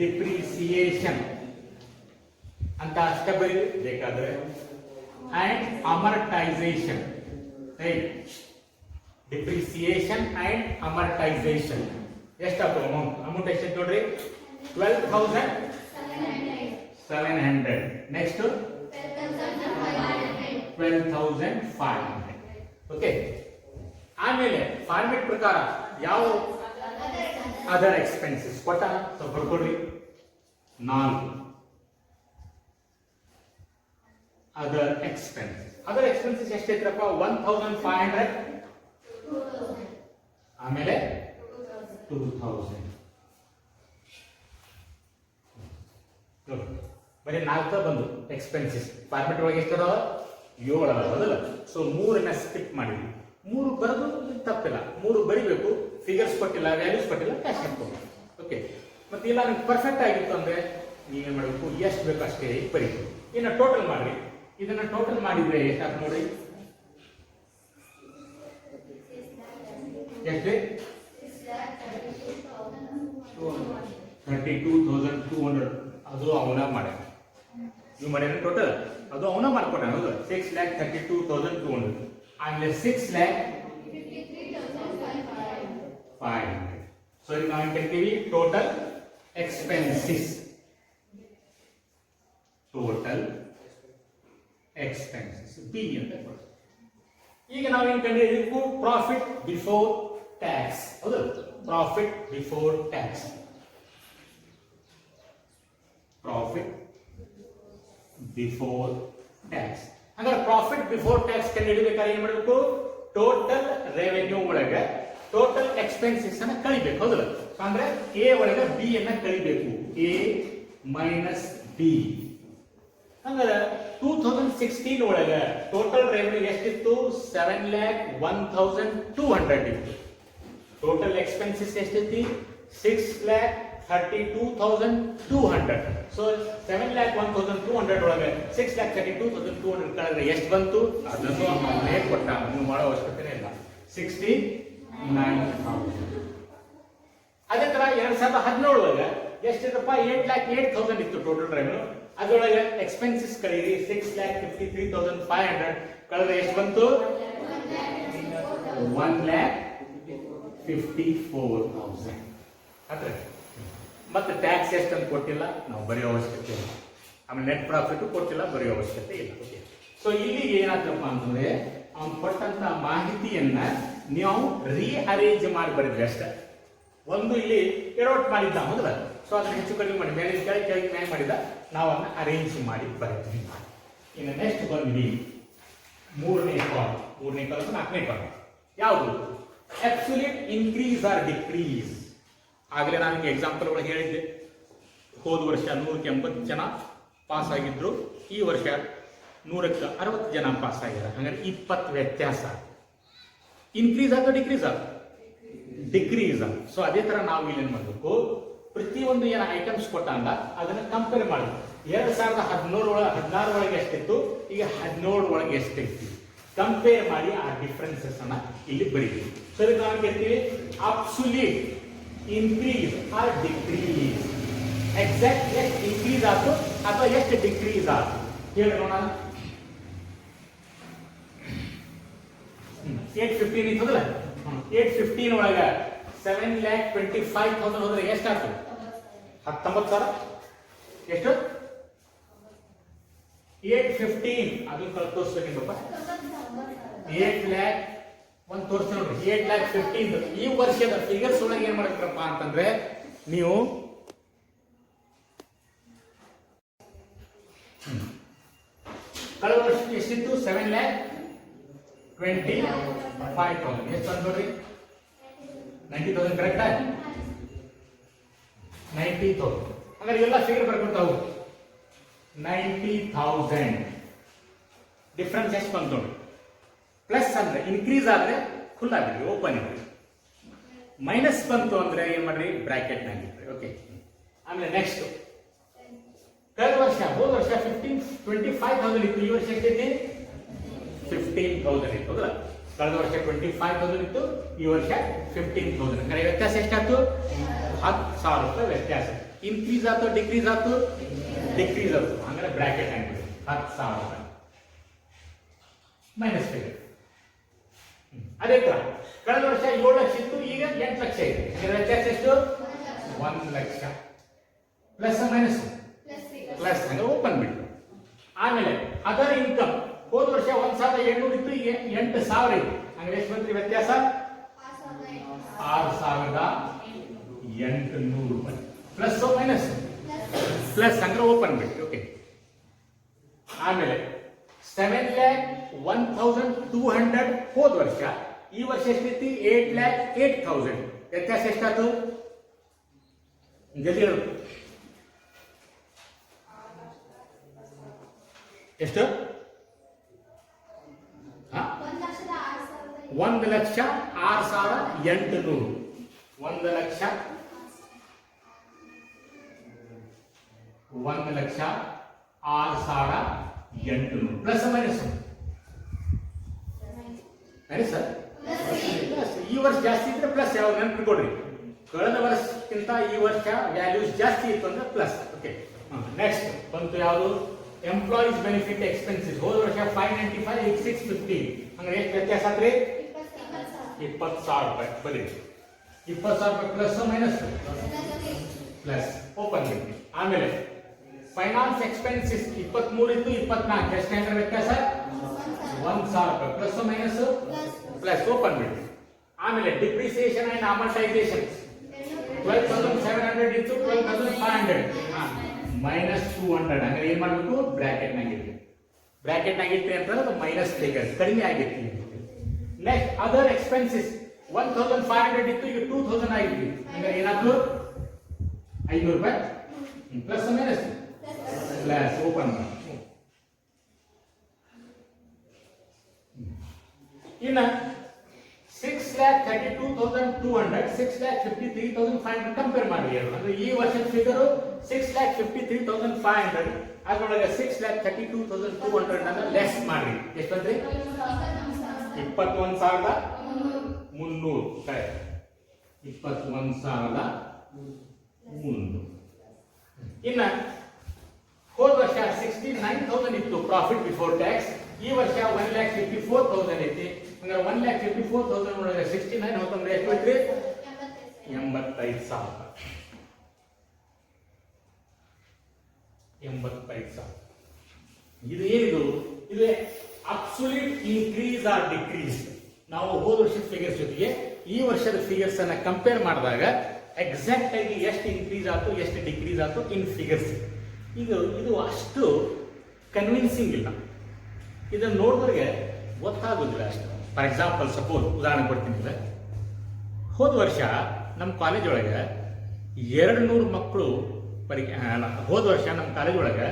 ಡಿಪ್ರಿಸಿಯೇಷನ್ ಅಂತ ಅಷ್ಟೇ ಬರೀಬೇಕಾದ್ರೆ, ಅಂಡ್ ಅಮರ್ಟೈಸೇಷನ್. ಡಿಪ್ರಿಸಿಯೇಷನ್ ಅಂಡ್ ಅಮರ್ಟೈಸೇಷನ್ ಎಷ್ಟಾಗ್ತದೆ? ಅಮೌಂಟ್ ಎಷ್ಟು ನೋಡ್ರಿ? 12,700. ನೆಕ್ಸ್ಟ್ 12,500. ಓಕೆ, ಆಮೇಲೆ ಫಾರ್ಮೆಟ್ ಪ್ರಕಾರ ಯಾವ ಅದರ್ ಎಕ್ಸ್ಪೆನ್ಸಸ್ ಕೊಟ್ಟ? ಸ್ವಲ್ಪ ಬರ್ಕೊಡ್ರಿ. 4 ಅದರ್ ಎಕ್ಸ್ಪೆನ್ಸಸ್. ಅದರ್ ಎಕ್ಸ್ಪೆನ್ಸಸ್ ಎಷ್ಟೈತ್ರಪ್ಪ? 1,500. ಆಮೇಲೆ 2,000. ಬರೀ 4 ಬಂದು ಎಕ್ಸ್ಪೆನ್ಸಸ್. ಫಾರ್ಮೆಟ್ ಒಳಗೆ ಎಷ್ಟು ಅದಾವ? 7 ಅದಾವ, ಹೌದಲ್ಲ? ಸೊ 3 ಸ್ಕಿಪ್ ಮಾಡಿದ್ವಿ. 3 ಬರೋದು ತಪ್ಪಿಲ್ಲ, 3 ಬರಿಬೇಕು. ಫಿಗರ್ಸ್ ಕೊಟ್ಟಿಲ್ಲ, ವ್ಯಾಲ್ಯೂಸ್ ಕೊಟ್ಟಿಲ್ಲ, ಕ್ಯಾಶ್ ಹಾಕ್ಬೋದು. ಓಕೆ, ಮತ್ತೆ ಇಲ್ಲ ನಿಮ್ಗೆ ಪರ್ಫೆಕ್ಟ್ ಆಗಿತ್ತು ಅಂದ್ರೆ ನೀವೇನ್ ಮಾಡಬೇಕು? ಎಷ್ಟು ಬೇಕು ಅಷ್ಟೇ ಬರೀಬೇಕು. ಇನ್ನು ಟೋಟಲ್ ಮಾಡ್ರಿ. ಇದನ್ನ ಟೋಟಲ್ ಮಾಡಿದ್ರೆ ಎಷ್ಟಾಗ್ತದೆ ನೋಡಿ? ಎಷ್ಟು? 32,200. ಅದು ಅವನ ಮಾಡ್ಯಾನ, ನೀವು ಮಾಡ್ಯಾನ ಟೋಟಲ್, ಅದು ಅವನ ಮಾಡ್ಕೊಟ್ಟಾನ, ಹೌದು? 6,32,200. ಆಮೇಲೆ 6,53,500. ಸೊ ಈಗ ನಾವು ಕರಿತೀವಿ total expenses. Total expenses B ಅಂತ ಕೊಡ್ತೀವಿ. ಈಗ ನಾವೇನ್ ಕಂಡಿದ್ದೀವಿ? ಪ್ರಾಫಿಟ್ ಬಿಫೋರ್ ಟ್ಯಾಕ್ಸ್, ಹೌದು? Profit before tax. Profit before tax. ಹಾಗಾದ್ರೆ ಪ್ರಾಫಿಟ್ ಬಿಫೋರ್ ಟ್ಯಾಕ್ಸ್ ಕಂಡುಹಿಡಿಬೇಕಾದ್ರೆ ಏನ್ ಮಾಡಬೇಕು? ಟೋಟಲ್ ರೆವೆನ್ಯೂ ಒಳಗೆ ಟೋಟಲ್ ಎಕ್ಸ್ಪೆನ್ಸಸ್ ಅನ್ನ ಕಳಿಬೇಕು, ಹೌದಲ್ಲ? ಅಂದ್ರೆ ಎ ಒಳಗೆ ಬಿ ಅನ್ನ ಕಳಿಬೇಕು. A minus B. ಹಂಗಾರೆ 2016 ಒಳಗೆ ಟೋಟಲ್ ರೆವೆನ್ಯೂ ಎಷ್ಟಿತ್ತು? 7,01,200 ಇತ್ತು. ಟೋಟಲ್ ಎಕ್ಸ್ಪೆನ್ಸಸ್ ಎಷ್ಟಿತ್ತು? 6,32,200. ಸೊ 7,01,200 ಒಳಗೆ 6,32,200 ಕಳೆದ್ರೆ ಎಷ್ಟು ಬಂತು? ಅದನ್ನು ಅವನೇ ಕೊಟ್ಟ, ನೀವು ಮಾಡೋ ಅವಶ್ಯಕತೆ ಇಲ್ಲ. 69,000. ಅದೇ ತರ 2017 ಒಳಗೆ ಎಷ್ಟಿದಪ್ಪ? 8,08,000 ಇತ್ತು ಟೋಟಲ್ ರೆವೆನ್ಯೂ. ಅದರೊಳಗೆ ಎಕ್ಸ್ಪೆನ್ಸಸ್ ಕಳೀರಿ. 6,53,500 ಕಳೆದ್ರೆ ಎಷ್ಟು ಬಂತು? 1,54,000. ಅದ್ರೆ ಮತ್ತೆ ಟ್ಯಾಕ್ಸ್ ಎಷ್ಟು ಅಂತ ಕೊಟ್ಟಿಲ್ಲ, ನಾವು ಬರೆಯೋ ಅವಶ್ಯಕತೆ ಇಲ್ಲ. ಆಮೇಲೆ ನೆಟ್ ಪ್ರಾಫಿಟ್ ಕೊಟ್ಟಿಲ್ಲ, ಬರೆಯೋ ಅವಶ್ಯಕತೆ ಇಲ್ಲ. ಸೊ ಇಲ್ಲಿ ಏನಾಗ್ತಪ್ಪ ಅಂತಂದ್ರೆ ಅವ್ನು ಕೊಟ್ಟಂತ ಮಾಹಿತಿಯನ್ನ ನೀವು ರೀಅರೇಂಜ್ ಮಾಡಿ ಬರೀದ್ರಿ ಅಷ್ಟೇ. ಒಂದು ಇಲ್ಲಿ ಎಡವಟ್ ಮಾಡಿದ್ದ, ಹೌದಲ್ಲ? ಸೊ ಅದನ್ನ ಹೆಚ್ಚು ಕಡಿಮೆ ಮಾಡಿ ಮೇಲೆ ಕೆಳಗೆ ನ್ಯಾಯ ಮಾಡಿದ, ನಾವು ಅದನ್ನ ಅರೇಂಜ್ ಮಾಡಿ ಬರೀತೀವಿ. ಇನ್ನು ನೆಕ್ಸ್ಟ್ ಬಂದ್ವಿ ಮೂರನೇ ಕಾಲಮ್. 4ನೇ ಕಾಲಮ್ ಯಾವುದು? Absolute increase or decrease. ಆಗಲೇ ನಾನು ಎಕ್ಸಾಂಪಲ್ ಒಳಗೆ ಹೇಳಿದ್ದೆ, ಹೋದ ವರ್ಷ 180 ಜನ ಪಾಸ್ ಆಗಿದ್ರು, ಈ ವರ್ಷ 160 ಜನ ಪಾಸ್ ಆಗಿದ್ದಾರೆ. ಹಾಗಾದ್ರೆ 20 ವ್ಯತ್ಯಾಸ. ಇನ್ಕ್ರೀಸ್ ಆಗ ಡಿಕ್ರೀಸ್ ಆಗ? ಡಿಕ್ರೀಸ್ ಆಗ. ಸೊ ಅದೇ ತರ ನಾವು ಇಲ್ಲೇನ್ ಮಾಡಬೇಕು? ಪ್ರತಿಯೊಂದು ಏನ ಐಟಮ್ಸ್ ಕೊಟ್ಟಂಗ ಅದನ್ನ ಕಂಪೇರ್ ಮಾಡಬೇಕು. 2016 ಒಳಗೆ ಎಷ್ಟಿತ್ತು, ಈಗ 17 ಒಳಗೆ ಎಷ್ಟಿತ್ತು, ಕಂಪೇರ್ ಮಾಡಿ ಆ ಡಿಫರೆನ್ಸಸ್ ಅನ್ನ ಇಲ್ಲಿ ಬರೀತೀವಿ. ಸೊ ಇದಕ್ಕೆ ನಾವು ಕೇಳ್ತೀವಿ absolute increase or decrease. Exact ಎಷ್ಟು ಇನ್ಕ್ರೀಸ್ ಆಯ್ತು ಅಥವಾ ಎಷ್ಟು ಡಿಕ್ರೀಸ್ ಆಯ್ತು ಹೇಳಿ ನೋಡೋಣ. 815 ಇತ್ತದಲ್ಲ, 815 ಒಳಗ 7,25,000 ಹೋದ್ರೆ ಎಷ್ಟಾಯ್ತು? 19,000. ಎಷ್ಟು? 815 ಅದನ್ನ ಕಲ್ ತೋರಿಸ್ಬೇಕಪ್ಪ. 8 lakh ಒಂದು ತೋರಿಸಿ ನೋಡ್ರಿ. 8,15,000 ಈ ವರ್ಷದ ಫಿಗರ್ಸ್ ಒಳಗೆ ಏನ್ ಮಾಡ್ಬೇಕಪ್ಪ ಅಂತಂದ್ರೆ ನೀವು ಕಳೆದ ವರ್ಷ ಎಷ್ಟಿತ್ತು? 7,25,000. ಎಷ್ಟು ಅಂತ ನೋಡ್ರಿ? 90,000 ಕರೆಕ್ಟಾ? 90,000. ಹಾಗಾದ್ರೆ ಎಲ್ಲ ಫಿಗರ್ ಬರ್ಕೊಳ್ತಾ ಹೋಗಿ. 90,000 ಡಿಫ್ರೆನ್ಸ್ ಎಷ್ಟು ಬಂತು ನೋಡಿ. ಪ್ಲಸ್ ಅಂದ್ರೆ ಇನ್ಕ್ರೀಸ್ ಆದ್ರೆ ಫುಲ್ ಆಗಿದ್ರಿ, ಓಪನ್ ಇದ್ರಿ. ಮೈನಸ್ ಬಂತು ಅಂದ್ರೆ ಏನ್ ಮಾಡ್ರಿ? ಬ್ರಾಕೆಟ್ ನಾಗಿದ್ರಿ. ಓಕೆ. ಆಮೇಲೆ ನೆಕ್ಸ್ಟ್ ಕಳೆದ ವರ್ಷ, ಹೋದ ವರ್ಷ 25,000 ಇತ್ತು. ಈ ವರ್ಷ ಎಷ್ಟೈತಿ? 15,000 ಇತ್ತು. ಹೌದಲ್ಲ? ಕಳೆದ ವರ್ಷ 25,000 ಇತ್ತು, ಈ ವರ್ಷ 15,000. ಅಂದ್ರೆ ವ್ಯತ್ಯಾಸ ಎಷ್ಟಾಯ್ತು? 10,000 ರೂಪಾಯಿ ವ್ಯತ್ಯಾಸ. ಇನ್ಕ್ರೀಸ್ ಆಯ್ತು ಡಿಕ್ರೀಸ್ ಆಯ್ತು? ಡಿಕ್ರೀಸ್ ಆಯ್ತು. ಅಂದ್ರೆ ಬ್ರಾಕೆಟ್ ಆಗಿದೆ 10,000 ರೂಪಾಯಿ ಮೈನಸ್ ಫಿಗರ್. ಅದೇ ತರ ಕಳೆದ ವರ್ಷ 7 ಲಕ್ಷ ಇತ್ತು, ಈಗ 8 ಲಕ್ಷ ಇದೆ. ವ್ಯತ್ಯಾಸ ಎಷ್ಟು? 1 ಲಕ್ಷ. Plus minus? ಪ್ಲಸ್. ಅಂದ್ರೆ ಓಪನ್ ಬಿಟ್ಟು. ಆಮೇಲೆ ಅದರ್ ಇನ್ಕಮ್ ಹೋದ ವರ್ಷ 1,700 ಇತ್ತು, ಈಗ 8,000 ಇದೆ. ಅಂದ್ರೆ ಎಷ್ಟು ಬಂದ್ರಿ ವ್ಯತ್ಯಾಸ? 6,800 ರೂಪಾಯಿ. Plus minus? ಪ್ಲಸ್ ಅಂದ್ರೆ ಓಪನ್ ಬಿಟ್ಟು. ಓಕೆ. ಆಮೇಲೆ 7,01,200 ಹೋದ ವರ್ಷ, ಈ ವರ್ಷ ಎಷ್ಟೈತಿ? 8,08,000. ವ್ಯತ್ಯಾಸ ಎಷ್ಟಾಯ್ತು? ಜಲ್ದಿ ಹೇಳು. ಎಷ್ಟು? 1,06,800. 1,06,800. Plus minus? ಮೈನಸ್. ಈ ವರ್ಷ ಜಾಸ್ತಿ ಇದ್ರೆ ಪ್ಲಸ್. ಯಾವಾಗ ನೆನಪಿಟ್ಕೊಡ್ರಿ, ಕಳೆದ ವರ್ಷಕ್ಕಿಂತ ಈ ವರ್ಷ ವ್ಯಾಲ್ಯೂಸ್ ಜಾಸ್ತಿ ಇತ್ತು ಅಂದ್ರೆ ಪ್ಲಸ್. ಓಕೆ. ನೆಕ್ಸ್ಟ್ ಬಂತು ಯಾವುದು? Employees benefit expenses. ಹೋದ ವರ್ಷ 595, ಈಗ 650. ಅಂದ್ರೆ ಎಷ್ಟು ವ್ಯತ್ಯಾಸ ಆತ್ರಿ? 20,000 ರೂಪಾಯಿ. ಬರೀ 20,000 ರೂಪಾಯಿ. Plus minus? ಪ್ಲಸ್. ಓಪನ್. ಆಮೇಲೆ ಫೈನಾನ್ಸ್ ಎಕ್ಸ್ಪೆನ್ಸಸ್ 23 ಇತ್ತು, 24. ಎಷ್ಟು ಅಂದ್ರೆ ವ್ಯತ್ಯಾಸ? 1,000 ರೂಪಾಯಿ. Plus minus? ಪ್ಲಸ್. ಓಪನ್ ಬಿಡಿ. ಆಮೇಲೆ ಡಿಪ್ರಿಸಿಯೇಷನ್ ಅಂಡ್ ಅಮರ್ಟೈಸೇಷನ್ 12,700 ಇತ್ತು, 12,500. ಮೈನಸ್ 200. ಅಂದ್ರೆ ಏನ್ ಮಾಡ್ಬೇಕು? ಬ್ರಾಕೆಟ್ ನಾಗಿರ್ಲಿ. ಬ್ರಾಕೆಟ್ ನಾಗಿರ್ಲಿ ಅಂತಂದ್ರೆ ಮೈನಸ್ ಫಿಗರ್ ಕಡಿಮೆ ಆಗಿರ್ಲಿ. ನೆಕ್ಸ್ಟ್ ಅದರ್ ಎಕ್ಸ್ಪೆನ್ಸಸ್ 1,500 ಇತ್ತು, ಈಗ 2,000 ಆಗಿರ್ಲಿ. ಅಂದ್ರೆ ಏನಾದ್ರು 500 ರೂಪಾಯಿ. Plus minus? ಪ್ಲಸ್. ಓಪನ್. ಇನ್ನ 6,32,200, 6,53,500 ಕಂಪೇರ್ ಮಾಡಿ. ಅಂದ್ರೆ ಈ ವರ್ಷದ ಫಿಗರ್ 6,53,500, ಅದರೊಳಗೆ 6,32,200 ಅನ್ನ ಲೆಸ್ ಮಾಡಿ. ಎಷ್ಟು ಬಂದ್ರಿ? 21,300. ಕರೆಕ್ಟ್. 21,300. ಇನ್ನ ಹೋದ ವರ್ಷ 69,000 ಇತ್ತು ಪ್ರಾಫಿಟ್ ಬಿಫೋರ್ ಟ್ಯಾಕ್ಸ್, ಈ ವರ್ಷ 1,54,000 ಐತಿ. ಅಂದ್ರೆ 1,54,000 ಒಳಗೆ 69 ಹೋತಂದ್ರೆ ಎಷ್ಟು ಐತ್ರಿ? 85,000. 85,000. ಇದು ಏನಿದು? ಇದು ಅಬ್ಸಲ್ಯೂಟ್ ಇನ್ಕ್ರೀಸ್ ಆರ್ ಡಿಕ್ರೀಸ್. ನಾವು ಹೋದ ವರ್ಷದ ಫಿಗರ್ಸ್ ಜೊತೆಗೆ ಈ ವರ್ಷದ ಫಿಗರ್ಸ್ ಅನ್ನ ಕಂಪೇರ್ ಮಾಡಿದಾಗ ಎಕ್ಸಾಕ್ಟ್ ಆಗಿ ಎಷ್ಟು ಇನ್ಕ್ರೀಸ್ ಆಯ್ತು ಎಷ್ಟು ಡಿಕ್ರೀಸ್ ಆಯ್ತು ಇನ್ ಫಿಗರ್ಸ್. ಈಗ ಇದು ಅಷ್ಟು ಕನ್ವಿನ್ಸಿಂಗ್ ಇಲ್ಲ. ಇದನ್ನ ನೋಡಿದ್ರೆ ಗೊತ್ತಾಗೋದಿಲ್ಲ ಅಷ್ಟು. ಫಾರ್ ಎಕ್ಸಾಂಪಲ್ ಸಪೋಸ್ ಉದಾಹರಣೆ ಕೊಡ್ತೀನಿ. ಹೋದ ವರ್ಷ ನಮ್ಮ ಕಾಲೇಜ್ ಒಳಗೆ 200 ಮಕ್ಕಳು ಹೋದ ವರ್ಷ ನಮ್ಮ ಕಾಲೇಜ್ ಒಳಗೆ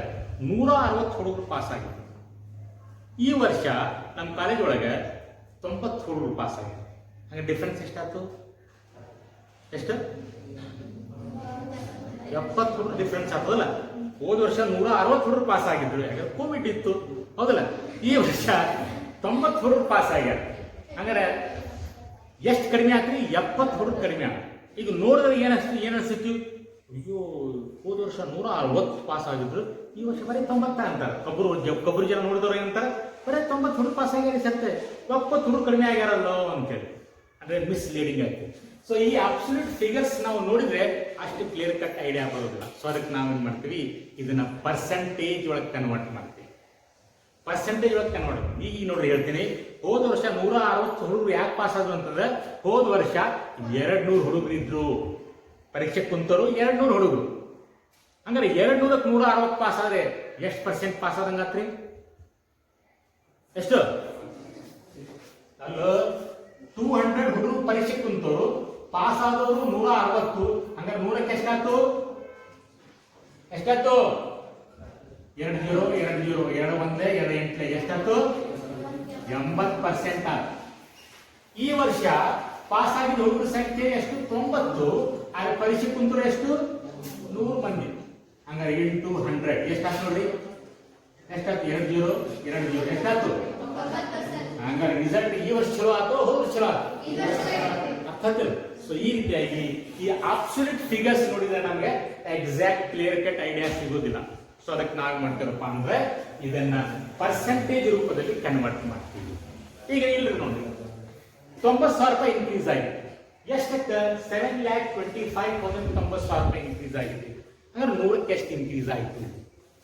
160 ಹುಡುಗರು ಪಾಸ್ ಆಗಿದ್ರು. ಈ ವರ್ಷ ನಮ್ಮ ಕಾಲೇಜ್ ಒಳಗೆ 90 ಹುಡುಗರು ಪಾಸ್ ಆಗಿದ್ರು. ಹಾಗೆ ಡಿಫ್ರೆನ್ಸ್ ಎಷ್ಟಾಯ್ತು? ಎಷ್ಟು? 70 ಹುಡುಗರು ಡಿಫ್ರೆನ್ಸ್ ಆಗ್ತದಲ್ಲ. ಹೋದ ವರ್ಷ 160 ಹುಡುಗರು ಪಾಸ್ ಆಗಿದ್ರು, ಯಾಕಂದ್ರೆ ಕೋವಿಡ್ ಇತ್ತು, ಹೌದಲ್ಲ. ಈ ವರ್ಷ 90 ಹುಡುಗರು ಪಾಸ್ ಆಗ್ಯಾರ. ಹಂಗಾರೆ ಎಷ್ಟು ಕಡಿಮೆ ಆಗ್ತದೆ? 70 ಹುಡುಗರು ಕಡಿಮೆ ಆಗ. ಈಗ ನೋಡಿದ್ರೆ ಏನಿಸ್ತು, ಅಯ್ಯೋ ಹೋದ ವರ್ಷ 160 ಪಾಸ್ ಆಗಿದ್ರು, ಈ ವರ್ಷ ಬರೀ 90 ಅಂತಾರೆ. ಕೊಬ್ಬರು ಜನ ನೋಡಿದವ್ರು ಏನಂತಾರೆ, ಬರೀ 90 ಹುಡುಗ ಪಾಸ್ ಆಗ್ಯಾರ ಸತ್ತೆ, 70 ಹುಡುಗ ಕಡಿಮೆ ಆಗ್ಯಾರಲ್ಲೋ ಅಂತೇಳಿ. ಅಂದ್ರೆ ಮಿಸ್ಲೀಡಿಂಗ್ ಆಗ್ತದೆ. ಸೊ ಈ ಅಬ್ಸಲ್ಯೂಟ್ ಫಿಗರ್ಸ್ ನಾವು ನೋಡಿದ್ರೆ ಅಷ್ಟು ಕ್ಲಿಯರ್ ಕಟ್ ಐಡಿಯಾ ಬರೋದಿಲ್ಲ. ಸೊ ಅದಕ್ಕೆ ನಾವೇನ್ ಮಾಡ್ತೀವಿ, ಇದನ್ನ ಪರ್ಸೆಂಟೇಜ್ ಒಳಗೆ ಕನ್ವರ್ಟ್ ಮಾಡ್ತೀವಿ. ಪರ್ಸೆಂಟೇಜ್ ಒಳಗೆ ಕನ್ವರ್ಟ್ ಮಾಡಿ ಈಗ ನೋಡ್ರಿ ಹೇಳ್ತೀನಿ, ಹೋದ ವರ್ಷ 160 ಹುಡುಗರು ಯಾಕೆ ಪಾಸ್ ಆದ್ರು ಅಂತಂದ್ರೆ, ಹೋದ ವರ್ಷ 200 ಹುಡುಗರು ಇದ್ರು ಪರೀಕ್ಷೆ ಕುಂತರು, 200 ಹುಡುಗರು. ಹಂಗಾರೆ 200ಕ್ಕೆ 160 ಪಾಸ್ ಆದ್ರೆ ಎಷ್ಟು ಪರ್ಸೆಂಟ್ ಪಾಸ್ ಆದಂಗಾತ್ರಿ? ಎಷ್ಟು? ಅಲ್ಲ, 200 ಹುಡುಗರು ಪರೀಕ್ಷೆ ಕುಂತರು, ಪಾಸ್ ಆದವರು 160. ಹಂಗಾರೆ 100ಕ್ಕೆ ಎಷ್ಟಾಯ್ತು? 2 0 2 0 2 1 2 8 ಎಷ್ಟಾಯ್ತು? 80% ಆಯ್ತು. ಈ ವರ್ಷ ಪಾಸ್ ಆಗಿದ್ದ ಹುಡುಗರ ಸಂಖ್ಯೆ ಎಷ್ಟು? 90. ಆದ್ರೆ ಪರೀಕ್ಷೆ ಕುಂತರು ಎಷ್ಟು? 100 ಮಂದಿ. ಹಂಗಾರೆ ಇಂಟು 100 ಎಷ್ಟಾಯ್ತು ನೋಡ್ರಿ? ಎಷ್ಟಾಯ್ತು? 2 0 2 0 ಎಷ್ಟಾಯ್ತು? ಹಂಗಾರೆ ರಿಸಲ್ಟ್ ಈ ವರ್ಷ ಚಲೋ ಆಯ್ತು, ಹೋದ ಚಲೋ ಆಯ್ತು. ಅರ್ಥ ಆಗ್ತಿಲ್ಲ? ಸೊ ಈ ರೀತಿಯಾಗಿ ಈ ಅಬ್ಸಲ್ಯೂಟ್ ಫಿಗರ್ಸ್ ನೋಡಿದ್ರೆ ನಮ್ಗೆ ಎಕ್ಸಾಕ್ಟ್ ಕ್ಲಿಯರ್ ಕಟ್ ಐಡಿಯಾ ಸಿಗೋದಿಲ್ಲ. ಸೊ ಅದಕ್ಕೆ ನಾವು ಮಾಡ್ತೀರಪ್ಪ ಅಂದ್ರೆ ಇದನ್ನ ಪರ್ಸೆಂಟೇಜ್ ರೂಪದಲ್ಲಿ ಕನ್ವರ್ಟ್ ಮಾಡ್ತೀವಿ. ಈಗ ಇಲ್ಲಿ ನೋಡಿ, 90,000 ರೂಪಾಯಿ ಇನ್ಕ್ರೀಸ್ ಆಗಿದೆ. ಎಷ್ಟಕ್ಕೆ? 7,25,000 90,000 ರೂಪಾಯಿ ಇನ್ಕ್ರೀಸ್ ಆಗಿದೆ. ಅಂದ್ರೆ 100ಕ್ಕೆ ಎಷ್ಟು ಇನ್ಕ್ರೀಸ್ ಆಯಿತು?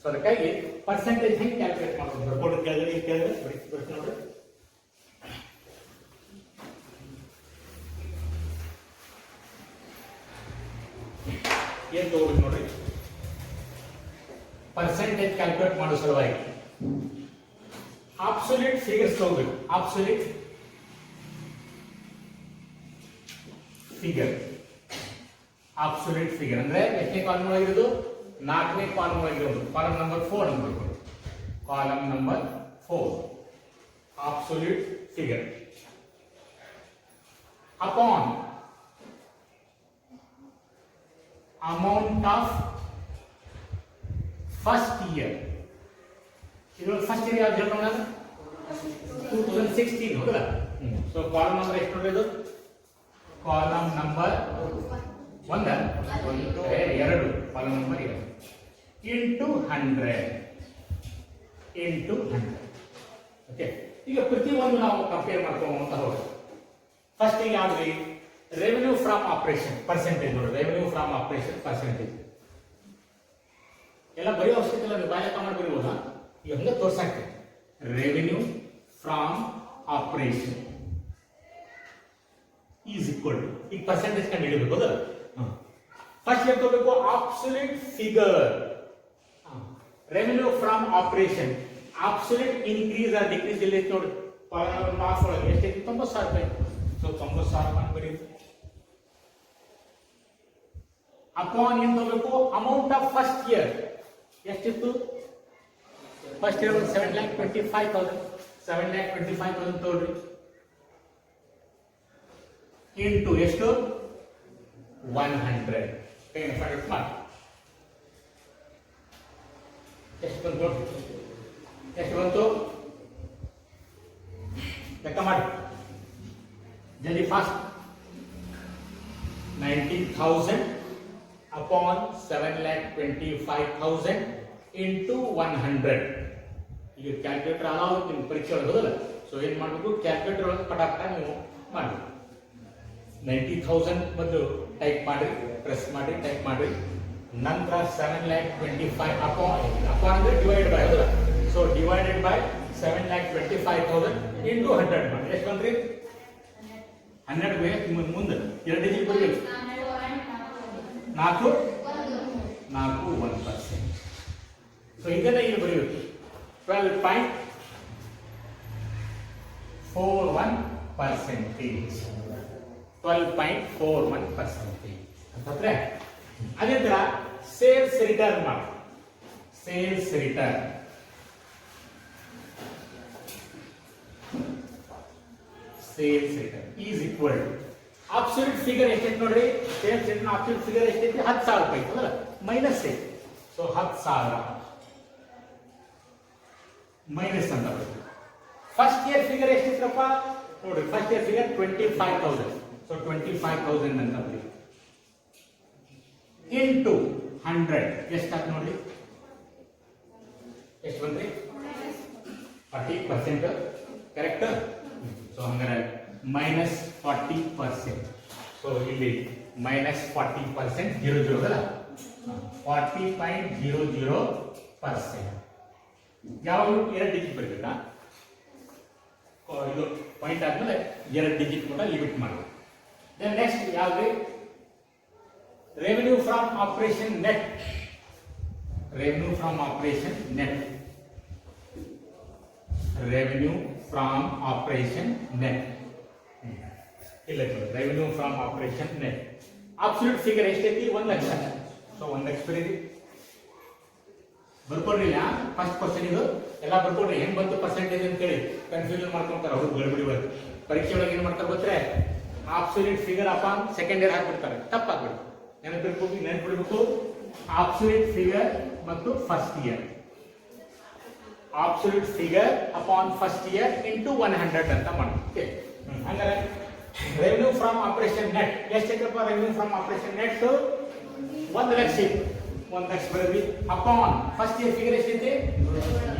ಸೊ ಅದಕ್ಕಾಗಿ ಪರ್ಸೆಂಟೇಜ್ ಹೆಂಗೆ ಕ್ಯಾಲ್ಕುಲೇಟ್ ಮಾಡೋದು ಬರ್ಕೊಂಡು ಕೇಳಿದ್ರೆ ನೋಡ್ರಿ. ಏನ್ ತಗೋಬೇಕು ನೋಡ್ರಿ, ಪರ್ಸೆಂಟೇಜ್ ಕ್ಯಾಲ್ಕುಲೇಟ್ ಮಾಡೋ ಸಲುವಾಗಿ ಅಬ್ಸಲ್ಯೂಟ್ ಫಿಗರ್ಸ್ ತಗೋಬೇಕು. ಅಬ್ಸಲ್ಯೂಟ್ ಫಿಗರ್, ಅಬ್ಸಲ್ಯೂಟ್ ಫಿಗರ್ ಅಂದ್ರೆ ಎಷ್ಟನೇ ಕಾಲಮ್ ಒಳಗಿರೋದು? 4ನೇ ಕಾಲಮ್ ಒಳಗಿರೋದು. Column number 4 number, column number 4 absolute figure upon amount of first year. ಇದು ಫಸ್ಟ್ ಇಯರ್ ಯಾವ್ದು ಹೇಳೋಣ? 2016 ಹೌದಲ್ಲ? ಸೊ ಕಾಲಮ್ ನಂಬರ್ ಎಷ್ಟು ನೋಡಿದ್ದು? Column number 1 2 column number 2 into 100 into 100. Okay, ಈಗ ಪ್ರತಿಯೊಂದು ನಾವು ಕಂಪೇರ್ ಮಾಡ್ಕೊಂತ ಹೋಗೋದು. ಫಸ್ಟ್ ಯಾವ್ದು? ರೆವೆನ್ಯೂ ಫ್ರಮ್ ಆಪರೇಷನ್ ಪರ್ಸೆಂಟೇಜ್ ನೋಡಿ. ರೆವೆನ್ಯೂ ಫ್ರಮ್ ಆಪರೇಷನ್ ಪರ್ಸೆಂಟೇಜ್ ಎಲ್ಲ ಬರೆಯೋ ಅವಶ್ಯಕತೆ ಇಲ್ಲ, ನೀವು ಬಾಯಕ ಮಾಡಿ ಬರೀಬೋದಾ? ಈಗ ಹಂಗೆ ತೋರ್ಸಾಕ್ತೇವೆ. Revenue from operation is equal to, ಈಗ ಪರ್ಸೆಂಟೇಜ್ ಕಂಡು ಹಿಡಿಬೇಕು ಅದಲ್ಲ. ಫಸ್ಟ್ ಏನ್ ತಗೋಬೇಕು? Absolute figure. Revenue from operation absolute increase or decrease ಇಲ್ಲಿ ನೋಡಿ. ಮಾರ್ಕ್ಸ್ ಒಳಗೆ ಎಷ್ಟೈತಿ? 90,000 ರೂಪಾಯಿ. ಸೊ 90,000 ರೂಪಾಯಿ ಬರೀತು. ಅಪಾನ್ ಏನ್ ತಗೋಬೇಕು? ಅಮೌಂಟ್ ಆಫ್ ಫಸ್ಟ್ ಇಯರ್ ಎಷ್ಟಿತ್ತು? ಫಸ್ಟ್ ಇಯರ್ 7,25,000 7,25,000 ತಗೊಳ್ರಿ. ಇಂಟು ಎಷ್ಟು? 100. ಫೈಂಡ್ ಮಾಡಿ ಎಷ್ಟು ಬಂತು? ಎಷ್ಟು ಬಂತು? ಲೆಕ್ಕ ಮಾಡಿ ಜಲ್ದಿ ಫಾಸ್ಟ್. 90,000 upon 7,25,000 into 100. ಈಗ ಕ್ಯಾಲ್ಕುಲೇಟರ್ ಅಲಾವ್ ನಿಮ್ಮ ಪರೀಕ್ಷೆ ಒಳಗೆ ಹೋದಲ್ಲ. ಸೊ ಏನ್ ಮಾಡಬೇಕು? ಕ್ಯಾಲ್ಕುಲೇಟರ್ ಒಳಗೆ ಪಟಾಕ ನೀವು ಮಾಡಿ 90,000 ಮೊದಲು ಟೈಪ್ ಮಾಡಿ, ಪ್ರೆಸ್ ಮಾಡಿ, ಟೈಪ್ ಮಾಡಿ. ನಂತರ 7,25,000 ಅಪಾನ್ ಅಂದ್ರೆ ಡಿವೈಡ್ ಬೈ ಹೋದಲ್ಲ. ಸೊ ಡಿವೈಡೆಡ್ ಬೈ 7,25,000 into 100 ಮಾಡಿ. ಎಷ್ಟು ಬಂದ್ರಿ? 12 ಬೇಕು. ಮುಂದೆ 2 ಡಿಜಿಟ್ ಬರಬೇಕು. 4 1%. ಸೊ ಇದನ್ನ ಇಲ್ಲಿ ಬರೆಯಬೇಕು. 12.41%. 12.41%. ಅಂತಂದ್ರೆ ಅದೇ ತರ ಸೇಲ್ಸ್ ರಿಟರ್ನ್ ಮಾಡಿ. Sales return is equal to absolute figure ಎಷ್ಟೈತೆ ನೋಡ್ರಿ? ಸೇಲ್ಸ್ ರಿಟರ್ನ್ ಅಬ್ಸಲ್ಯೂಟ್ ಫಿಗರ್ ಎಷ್ಟೈತಿ? 10,000 ರೂಪಾಯಿ ಅಲ್ಲ, ಮೈನಸ್ ಐತಿ. ಸೊ 10,000 ಮೈನಸ್ ಅಂತ ಬರುತ್ತೆ. ಫಸ್ಟ್ ಇಯರ್ ಫಿಗರ್ ಎಷ್ಟಿದ್ರಪ್ಪ ನೋಡ್ರಿ? First year figure 25,000. ಸೊ 25,000 ಅಂತ ಬರೀ ಇಂಟು 100 ಎಷ್ಟಾಯ್ತು ನೋಡ್ರಿ, ಎಷ್ಟು ಬಂದ್ರಿ 40%, ಕರೆಕ್ಟ್. ಸೊ ಹಂಗಾರೆ -40%. ಸೊ ಇಲ್ಲಿ -40%, 00 ಅಲ್ಲ, 40.00%. ಯಾವ ಎರಡು ಡಿಜಿಟ್ ಬರಬೇಕಾ, ಇದು ಪಾಯಿಂಟ್ ಆದ್ಮೇಲೆ ಎರಡು ಡಿಜಿಟ್ ಕೂಡ ಲಿಮಿಟ್ ಮಾಡಬೇಕು. ದೆನ್ ನೆಕ್ಸ್ಟ್ ಯಾವ್ದು, revenue from operation net. Revenue from operation net. Revenue from operation net ಇಲ್ಲ, revenue from operation net. Absolute figure ಎಷ್ಟೈತಿ, 1 ಲಕ್ಷ. ಸೊ 1 ಲಕ್ಷ ಬರೀರಿ, ಬರ್ಕೊಡ್ರಿ. ಫಸ್ಟ್ ಕ್ವಶನ್ ಇದು ಎಲ್ಲ ಬರ್ಕೊಡ್ರಿ. ಹೆಂಗ್ ಬಂತು ಪರ್ಸೆಂಟೇಜ್ ಅಂತ ಹೇಳಿ ಕನ್ಫ್ಯೂಷನ್ ಮಾಡ್ಕೊಂತಾರೆ ಅವ್ರು, ಗಡಿಬಿಡಿ ಬರುತ್ತೆ. ಪರೀಕ್ಷೆ ಒಳಗೆ ಏನ್ ಮಾಡ್ತಾರೆ ಗೊತ್ತೇ, absolute figure upon second year ಹಾಕ್ಬಿಡ್ತಾರೆ, ತಪ್ಪಾಗ್ಬಿಡ್ತು. ನೆನಪಿಡ್ಬೇಕು ಅಬ್ಸಲ್ಯೂಟ್ ಫಿಗರ್ ಮತ್ತು first year. Absolute figure upon first year into 100 ಅಂತ ಮಾಡಿ. ಹಂಗಾರೆ ರೆವೆನ್ಯೂ ಫ್ರಮ್ ಆಪರೇಷನ್ ನೆಟ್ ಎಷ್ಟೈತಪ್ಪ, revenue from operation net 1 lakh. 1 lakh ಬರೀ, ಅಪಾನ್ ಫಸ್ಟ್ ಇಯರ್ ಫಿಗರ್ ಎಷ್ಟೈತಿ,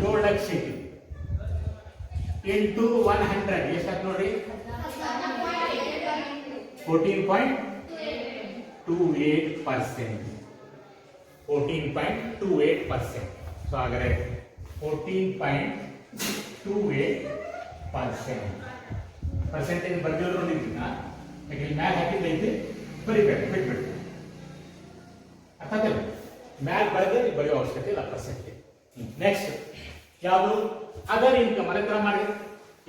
7 ಲಕ್ಷ ಐತಿ, ಇಂಟು 100 ಎಷ್ಟಾಯ್ತು ನೋಡ್ರಿ, 14.28%. 14.28%. ಸೊ ಹಾಗಾದ್ರೆ 14.28% ಪರ್ಸೆಂಟೇಜ್ ಬರ್ದಿದ್ರು ನೋಡಿದ್ವಿ. ಯಾಕೆ ಮ್ಯಾಲ್ ಹಾಕಿದ್ದೈತಿ, ಬರಿಬೇಕು, ಬಿಟ್ಬಿಟ್ಟು ಅರ್ಥ ಆಗ್ತದೆ. ಮ್ಯಾಲ್ ಬರೆದ್ರೆ ಬರೆಯೋ ಅವಶ್ಯಕತೆ ಇಲ್ಲ ಪರ್ಸೆಂಟೇಜ್. ನೆಕ್ಸ್ಟ್ ಯಾವುದು, ಅದರ್ ಇನ್ಕಮ್. ಅದೇ ತರ ಮಾಡಿ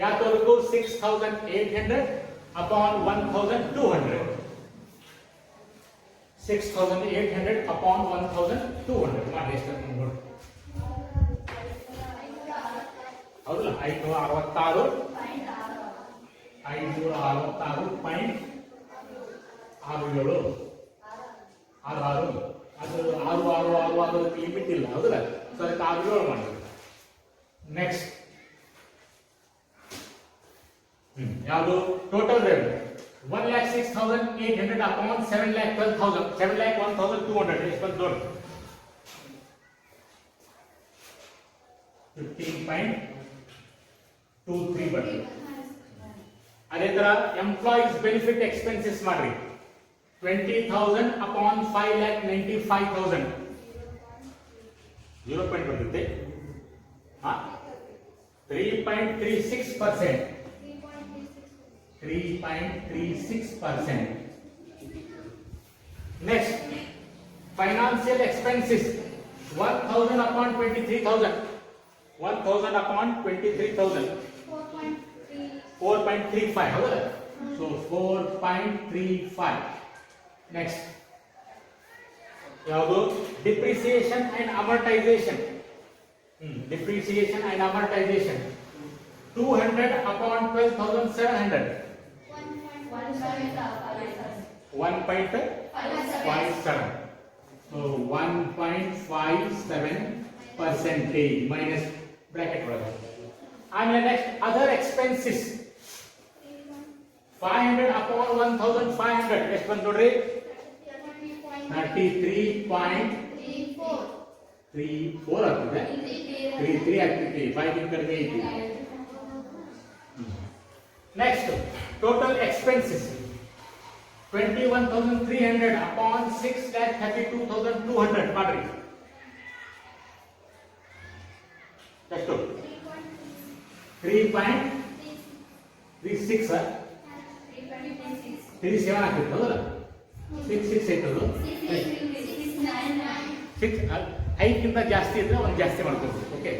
ಯಾವ್ದವರೆಗೂ 6800 ಅಪಾನ್ 1200. 6800 ಅಪಾನ್ 1200 ಮಾಡಿ ಎಷ್ಟು ನೋಡಿ, ಹೌದಲ್ಲ, 566. 566.67 66. ಅದು 6 ಲಿಮಿಟ್ ಇಲ್ಲ, ಹೌದಲ್ಲ. ಸೊ ಅದಕ್ಕೆ 67 ಮಾಡಬೇಕು. ನೆಕ್ಸ್ಟ್ ಯಾವುದು, ಟೋಟಲ್ ರೆವೆನ್ಯೂ 1,06,800 ಅಪಾನ್ 7,12,000. 7,01,200 ಎಷ್ಟು ಬಂತು ನೋಡಿ, 15.23 ಬರ್ತದೆ. ಅದೇ ತರ ಎಂಪ್ಲಾಯೀಸ್ ಬೆನಿಫಿಟ್ ಎಕ್ಸ್ಪೆನ್ಸಸ್ ಮಾಡ್ರಿ, 20,000 ಅಪಾನ್ 5,95,000. 0 ಪಾಯಿಂಟ್ ಬರ್ತೈತೆ, 3.36%. 3.36%. Next, financial expenses 1,000 upon 23,000. 1,000 upon 23,000. 4.35. ಹೌದಾ? So 4.35. Next, ಯಾವುದು, depreciation and amortization. Depreciation and amortization 200 upon 12,700. 1.57. So 1.57% minus bracket brother. And next, other expenses 500 upon 1,500. ಎಷ್ಟು ಬಂತು ನೋಡ್ರಿ, 33.34 ಆಗ್ತದೆ. 33 ಆಗ್ತದೆ, 5 ಕಡಿಮೆ ಐತಿ. Next, total expenses 21,300 upon 6,32,200 ಮಾಡ್ರಿ. ಎಷ್ಟು, 3.36 37 ಆಗ್ತದೆ, ಹೌದಲ್ಲ. 66 ಐತದು, 6 5ಕ್ಕಿಂತ ಜಾಸ್ತಿ ಇದ್ರೆ ಒಂದು ಜಾಸ್ತಿ ಮಾಡ್ಕೊಳ್ತೀವಿ. ಓಕೆ,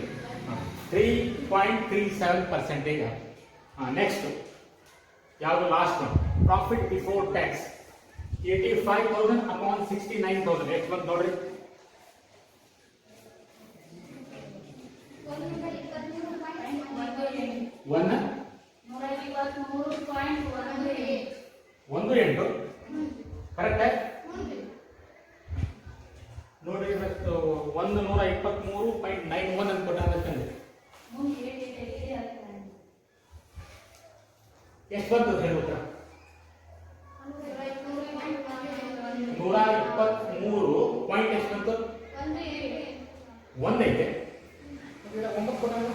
3.37%. ನೆಕ್ಸ್ಟ್ ಯಾವುದು, last one, profit before tax 85,000 upon 69,000. ಎಷ್ಟು ಬಂತು ನೋಡ್ರಿ, 118. ಕರೆಕ್ಟ್ ನೋಡಿ, 123.91 ಅಂತ ಕೊಟ್ಟಾಗತ್ತಂದ್ರೆ ಎಷ್ಟು ಬರ್ತದೆ ಹೇಳ್ಬೇಕ, 123 9 ಕೊಟ್ಟಾಗ